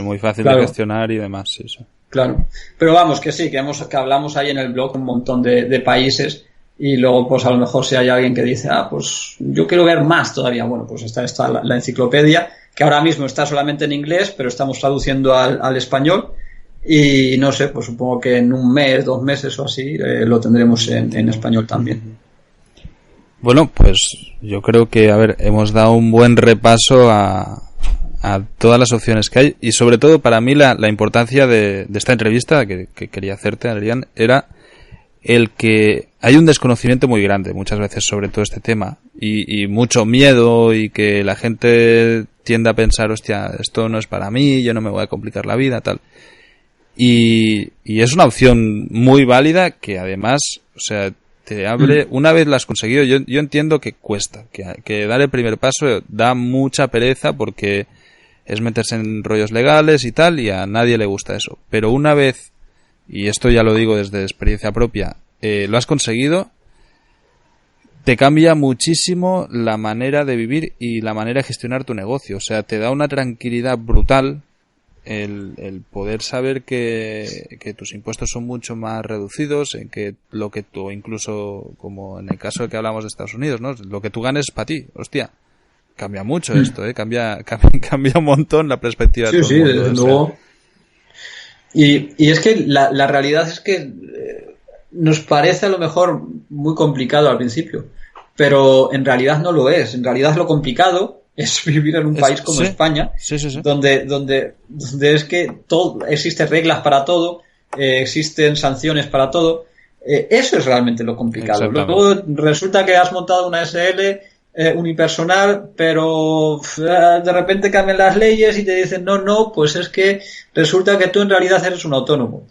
muy fácil de gestionar y demás, sí. Claro, pero vamos, que sí, que hablamos ahí en el blog un montón de países y luego pues a lo mejor si hay alguien que dice, pues yo quiero ver más todavía, bueno, pues está la enciclopedia, que ahora mismo está solamente en inglés, pero estamos traduciendo al español y no sé, pues supongo que en un mes, 2 meses o así lo tendremos en español también. Bueno, pues yo creo que, hemos dado un buen repaso a todas las opciones que hay y sobre todo para mí la importancia de esta entrevista que quería hacerte, Adrián, era el que hay un desconocimiento muy grande muchas veces sobre todo este tema y mucho miedo y que la gente tiende a pensar, hostia, esto no es para mí, yo no me voy a complicar la vida, tal. Y es una opción muy válida que además, o sea, te abre, una vez la has conseguido, yo entiendo que cuesta, que dar el primer paso da mucha pereza porque es meterse en rollos legales y tal, y a nadie le gusta eso. Pero una vez, y esto ya lo digo desde experiencia propia, lo has conseguido, te cambia muchísimo la manera de vivir y la manera de gestionar tu negocio. O sea, te da una tranquilidad brutal el poder saber que tus impuestos son mucho más reducidos, en que lo que tú, incluso como en el caso de que hablamos de Estados Unidos, ¿no? Lo que tú ganes es para ti, hostia. Cambia mucho esto, cambia un montón la perspectiva de todo el mundo. Desde luego. Y es que la realidad es que nos parece a lo mejor muy complicado al principio, pero en realidad no lo es. En realidad lo complicado es vivir en un país como España, donde es que todo, existen reglas para todo, existen sanciones para todo. Eso es realmente lo complicado. Luego resulta que has montado una SL unipersonal, pero de repente cambian las leyes y te dicen no, pues es que resulta que tú en realidad eres un autónomo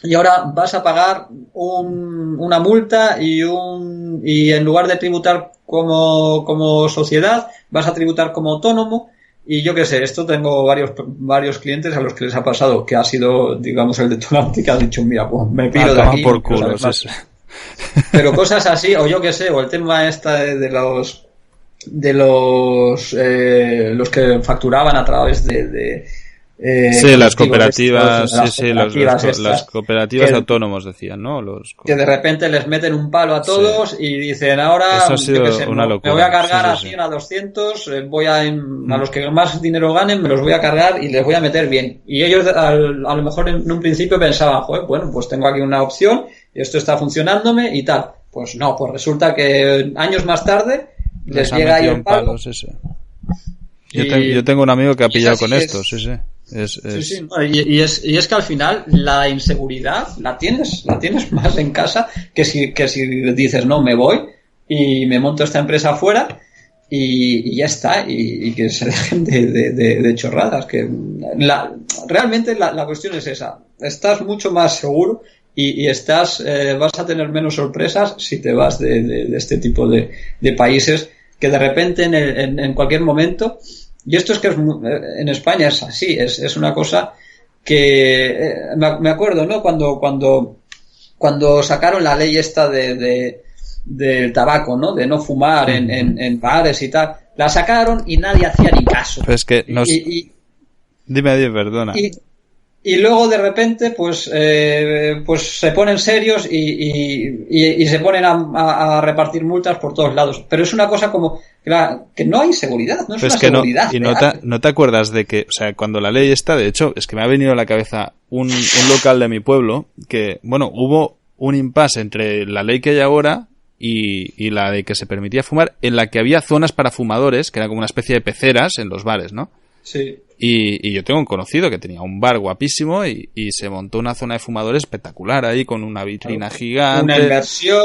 y ahora vas a pagar una multa y en lugar de tributar como sociedad vas a tributar como autónomo. Y yo qué sé, esto tengo varios clientes a los que les ha pasado que ha sido, digamos, el detonante, que ha dicho, mira, pues me pido de aquí. Por culo, sí. Pero cosas así, o yo qué sé, o el tema de los que facturaban a través las cooperativas, las cooperativas autónomos decían, ¿no? Que de repente les meten un palo a todos y dicen, ahora eso ha sido una locura. Me voy a cargar a 100, a 200, a los que más dinero ganen me los voy a cargar y les voy a meter bien. Y ellos a lo mejor en un principio pensaban, joder, bueno, pues tengo aquí una opción y esto está funcionándome y tal. Pues no, pues resulta que años más tarde les llega ahí el palo. Yo tengo un amigo que ha pillado con esto, sí. Y es que al final la inseguridad la tienes más en casa que si dices no, me voy y me monto esta empresa afuera y ya está, y que se dejen de chorradas, que realmente la cuestión es esa. Estás mucho más seguro y vas a tener menos sorpresas si te vas de este tipo de países que de repente en cualquier momento. Y esto es que en España es así, es una cosa que me acuerdo, ¿no? Cuando sacaron la ley esta del tabaco, ¿no? De no fumar en bares y tal, la sacaron y nadie hacía ni caso. Pues es que dime, perdona. Y luego de repente pues se ponen serios y se ponen a repartir multas por todos lados. Pero es una cosa como que no hay seguridad, no es una seguridad. Y no te acuerdas de que, o sea, cuando la ley está, de hecho, es que me ha venido a la cabeza un local de mi pueblo que, bueno, hubo un impasse entre la ley que hay ahora y la de que se permitía fumar, en la que había zonas para fumadores, que era como una especie de peceras en los bares, ¿no? Sí. Y yo tengo un conocido que tenía un bar guapísimo y se montó una zona de fumadores espectacular ahí con una vitrina gigante.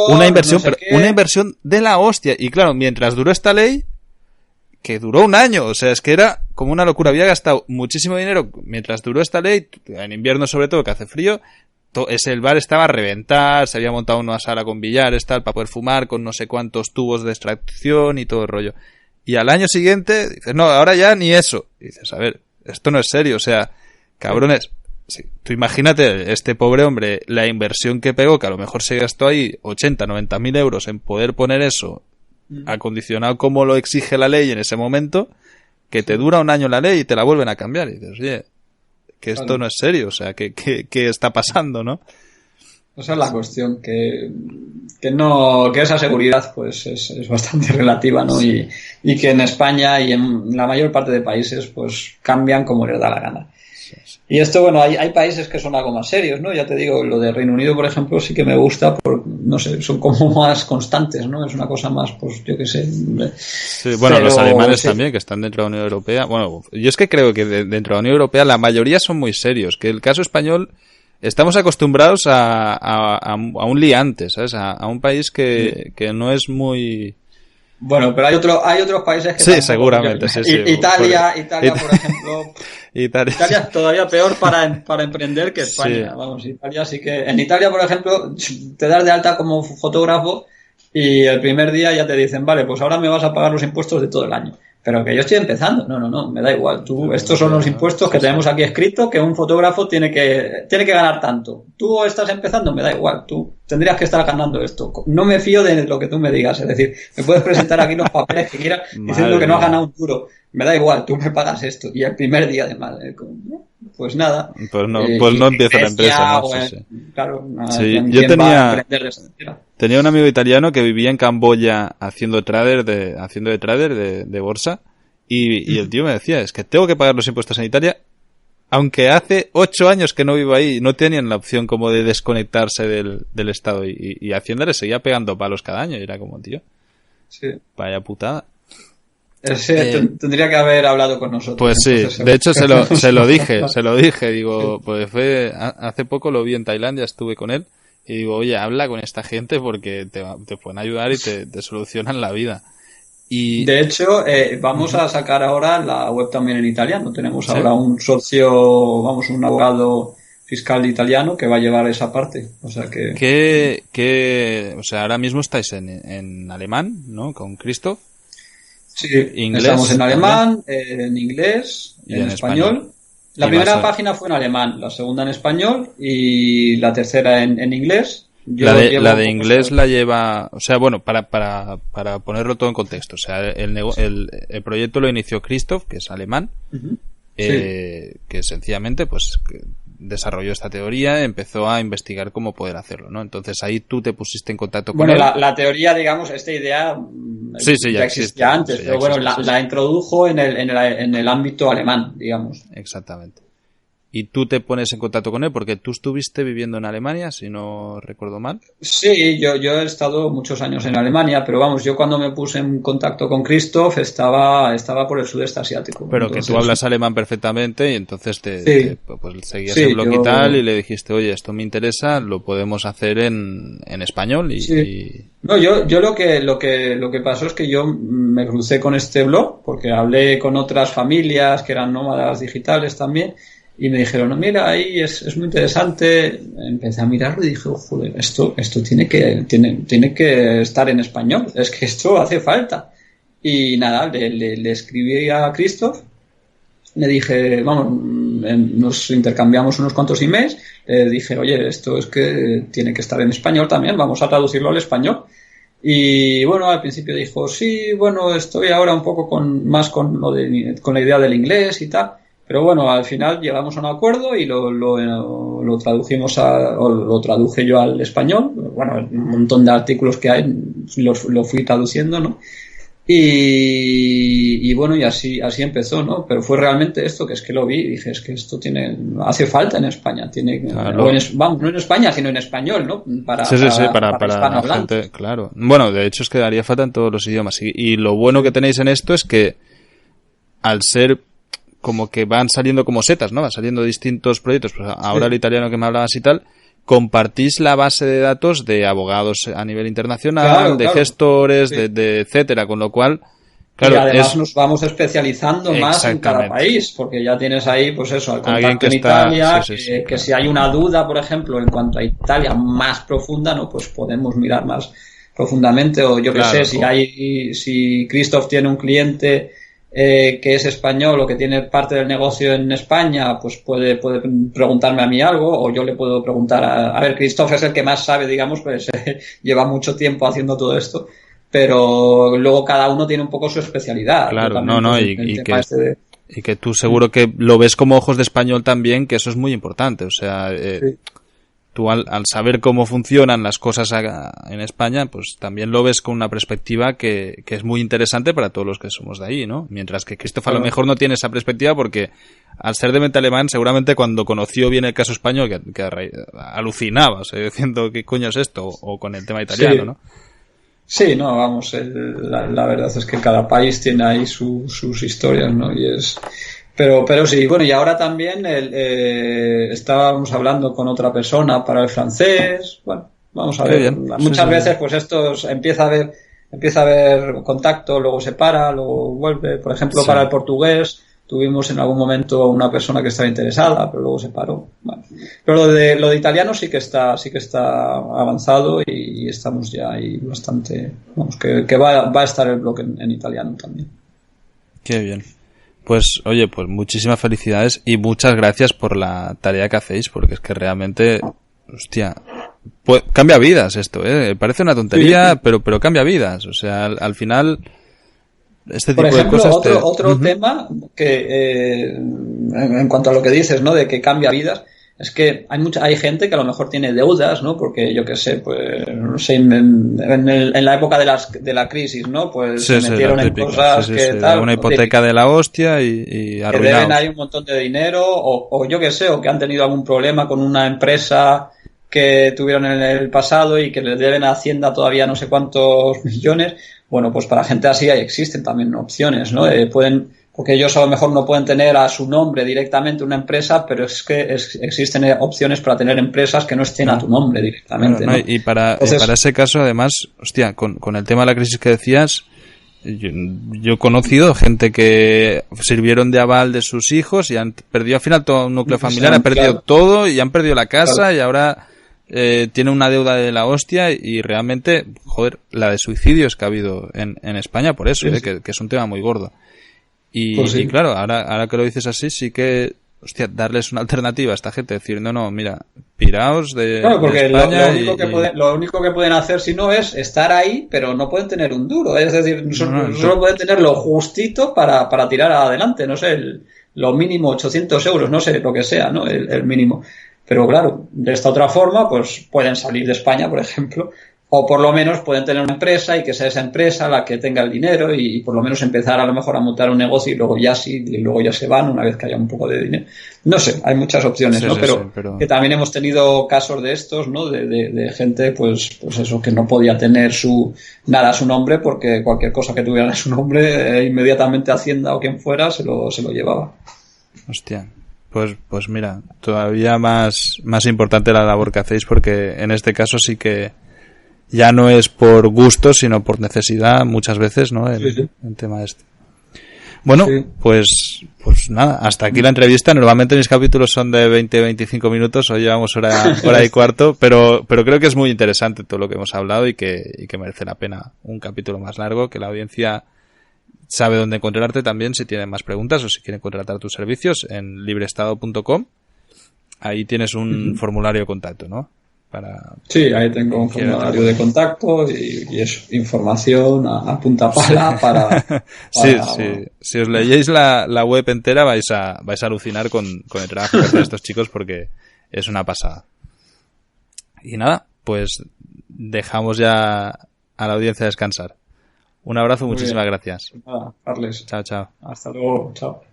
Una inversión de la hostia. Y claro, mientras duró esta ley, que duró un año, o sea, es que era como una locura. Había gastado muchísimo dinero mientras duró esta ley, en invierno sobre todo, que hace frío. El bar estaba a reventar, se había montado una sala con billares, tal, para poder fumar, con no sé cuántos tubos de extracción y todo el rollo. Y al año siguiente dices, no, ahora ya ni eso. Y dices, a ver, esto no es serio, o sea, cabrones, sí, tú imagínate, este pobre hombre, la inversión que pegó, que a lo mejor se gastó ahí 80, 90 mil euros en poder poner eso acondicionado como lo exige la ley en ese momento, que te dura un año la ley y te la vuelven a cambiar. Y dices, oye, que esto no es serio, o sea, ¿qué está pasando, no? Esa es la cuestión, que esa seguridad pues es bastante relativa, ¿no? Y que en España y en la mayor parte de países pues cambian como les da la gana. Sí. Y esto, bueno, hay países que son algo más serios, ¿no? Ya te digo, lo de Reino Unido, por ejemplo, sí que me gusta, no sé, son como más constantes, ¿no? Es una cosa más, pues yo qué sé. Sí, bueno, los alemanes también, que están dentro de la Unión Europea. Bueno, yo es que creo que dentro de la Unión Europea la mayoría son muy serios, que el caso español... Estamos acostumbrados a un liante, ¿sabes? A un país que no es muy Bueno, pero hay otros países que... Sí, seguramente, sí. Italia, por ejemplo... Italia es todavía peor para emprender que España. Sí. Vamos, Italia sí que... En Italia, por ejemplo, te das de alta como fotógrafo y el primer día ya te dicen, vale, pues ahora me vas a pagar los impuestos de todo el año. Pero que yo estoy empezando. No, me da igual. Estos son los impuestos que tenemos aquí escrito, que un fotógrafo tiene que ganar tanto. Tú estás empezando, me da igual. Tú tendrías que estar ganando esto. No me fío de lo que tú me digas. Es decir, me puedes presentar aquí los papeles que quieras diciendo que no has ganado un duro. Me da igual, tú me pagas esto. Y el primer día de madre, pues nada. Pues no empieza la empresa, ¿no? Sí. Claro, sí. Yo tenía un amigo italiano que vivía en Camboya haciendo de trader de bolsa y el tío me decía, es que tengo que pagar los impuestos en Italia, aunque hace 8 años que no vivo ahí, no tenían la opción como de desconectarse del Estado y Hacienda le seguía pegando palos cada año y era como, tío, vaya putada. Tendría que haber hablado con nosotros. Pues sí, de hecho se lo dije, digo, pues hace poco lo vi en Tailandia, estuve con él y digo, oye, habla con esta gente porque te pueden ayudar y te solucionan la vida. Y de hecho, vamos a sacar ahora la web también en italiano. Tenemos ahora un socio, un abogado fiscal italiano que va a llevar esa parte. O sea que... o sea, ahora mismo estáis en alemán, ¿no? Con Christoph. Sí, inglés, estamos en alemán, en inglés, en español. La primera página fue en alemán, la segunda en español y la tercera en inglés. La de inglés la lleva, o sea, bueno, para ponerlo todo en contexto, o sea, el proyecto lo inició Christoph, que es alemán, que sencillamente pues desarrolló esta teoría, empezó a investigar cómo poder hacerlo, ¿no? Entonces ahí tú te pusiste en contacto con él. Bueno, la teoría, digamos, esta idea ya existía antes, pero bueno, la introdujo en el ámbito alemán, digamos. Exactamente. Y tú te pones en contacto con él porque tú estuviste viviendo en Alemania, si no recuerdo mal. Sí, yo he estado muchos años en Alemania, pero vamos, yo cuando me puse en contacto con Christoph estaba por el sudeste asiático. Pero entonces, que tú hablas alemán perfectamente y entonces pues seguías el blog y tal y le dijiste, oye, esto me interesa, lo podemos hacer en español y... No, yo lo que pasó es que yo me crucé con este blog porque hablé con otras familias que eran nómadas digitales también. Y me dijeron, no, mira, ahí es muy interesante. Empecé a mirarlo y dije, joder, esto tiene que estar en español. Es que esto hace falta. Y nada, le escribí a Christoph. Le dije, nos intercambiamos unos cuantos emails. Le dije, oye, esto es que tiene que estar en español también. Vamos a traducirlo al español. Y bueno, al principio dijo, sí, bueno, estoy ahora un poco con la idea del inglés y tal. Pero bueno, al final llegamos a un acuerdo y lo tradujimos lo traduje yo al español. Bueno, un montón de artículos que hay, lo fui traduciendo, ¿no? Y bueno, y así empezó, ¿no? Pero fue realmente esto, que es que lo vi y dije, es que esto hace falta en España. Claro. No en España, sino en español, ¿no? Para la gente, claro. Bueno, de hecho es que daría falta en todos los idiomas. Y lo bueno que tenéis en esto es que al ser como que van saliendo como setas, ¿no? Van saliendo distintos proyectos. Pues ahora el italiano que me hablabas y tal, compartís la base de datos de abogados a nivel internacional, de gestores, de etcétera, con lo cual, claro, y además nos vamos especializando más en cada país, porque ya tienes ahí, pues eso, al contacto en Italia, que si hay una duda, por ejemplo, en cuanto a Italia más profunda, ¿no? Pues podemos mirar más profundamente, o yo que sé, si Christoph tiene un cliente que es español o que tiene parte del negocio en España, pues puede preguntarme a mí algo, o yo le puedo preguntar a ver, Christoph es el que más sabe, digamos, pues lleva mucho tiempo haciendo todo esto, pero luego cada uno tiene un poco su especialidad. Claro, y que tú seguro que lo ves como ojos de español también, que eso es muy importante, o sea, tú al saber cómo funcionan las cosas en España, pues también lo ves con una perspectiva que es muy interesante para todos los que somos de ahí, ¿no? Mientras que Christoph a lo mejor no tiene esa perspectiva porque al ser de mente alemán, seguramente cuando conoció bien el caso español, que alucinaba, o sea, diciendo ¿qué coño es esto? O con el tema italiano, ¿no? Sí, no, vamos, la verdad es que cada país tiene ahí sus historias, ¿no? Pero sí, bueno, y ahora también estábamos hablando con otra persona para el francés. Bueno, vamos a ver. Muchas veces, pues esto empieza a haber empieza a haber contacto, luego se para, luego vuelve. Por ejemplo, Sí. para el portugués tuvimos en algún momento una persona que estaba interesada, pero luego se paró. Bueno. Pero lo de italiano sí que está avanzado y estamos ya ahí bastante, vamos, que va a estar el blog en italiano también. Qué bien. Pues oye, pues muchísimas felicidades y muchas gracias por la tarea que hacéis, porque es que realmente, hostia, pues, cambia vidas esto, parece una tontería, sí. pero cambia vidas, o sea, al final este tipo por ejemplo, de cosas otro tema que en cuanto a lo que dices, ¿no? De que cambia vidas, es que hay gente que a lo mejor tiene deudas, ¿no? Porque yo qué sé, pues no sé, en la época de la crisis, ¿no? Pues sí, se metieron en cosas que tal, una hipoteca de la hostia y que deben ahí un montón de dinero o yo qué sé, o que han tenido algún problema con una empresa que tuvieron en el pasado y que le deben a Hacienda todavía no sé cuántos millones. Bueno, pues para gente así existen también opciones, ¿no? Porque ellos a lo mejor no pueden tener a su nombre directamente una empresa, pero es que existen opciones para tener empresas que no estén a tu nombre directamente, ¿no? Y para ese caso, además, hostia, con el tema de la crisis que decías, yo he conocido gente que sirvieron de aval de sus hijos y han perdido al final todo un núcleo familiar, han perdido todo y han perdido la casa y ahora tiene una deuda de la hostia y realmente, joder, la de suicidios que ha habido en España por eso, que es un tema muy gordo. Y claro, ahora que lo dices así, sí que, hostia, darles una alternativa a esta gente, decir, no, mira, piraos de España. Lo único que pueden hacer si no es estar ahí, pero no pueden tener un duro, es decir, solo pueden tener lo justito para tirar adelante, no sé, lo mínimo 800 euros, no sé, lo que sea, ¿no? El mínimo. Pero claro, de esta otra forma, pues pueden salir de España, por ejemplo, o por lo menos pueden tener una empresa y que sea esa empresa la que tenga el dinero y por lo menos empezar a lo mejor a montar un negocio y luego ya se van una vez que haya un poco de dinero. No sé, hay muchas opciones, ¿no? Pero que también hemos tenido casos de estos, ¿no? De gente, pues eso, que no podía tener su nombre porque cualquier cosa que tuviera su nombre, inmediatamente Hacienda o quien fuera se lo llevaba. Hostia. Pues mira, todavía más importante la labor que hacéis porque en este caso sí que ya no es por gusto, sino por necesidad muchas veces, ¿no? El tema este. Bueno, pues nada, hasta aquí la entrevista. Normalmente mis capítulos son de 20-25 minutos, hoy llevamos hora y cuarto, pero creo que es muy interesante todo lo que hemos hablado y que merece la pena un capítulo más largo, que la audiencia sabe dónde encontrarte también si tienen más preguntas o si quieren contratar tus servicios en librestado.com. Ahí tienes un formulario de contacto, ¿no? Sí, ahí tengo un formulario de contacto y eso, información a punta pala para... Sí. Si os leéis la web entera vais a alucinar con el trabajo que hacen estos chicos porque es una pasada. Y nada, pues dejamos ya a la audiencia descansar. Un abrazo, muchísimas gracias. Nada, Carles. Chao. Hasta luego, chao.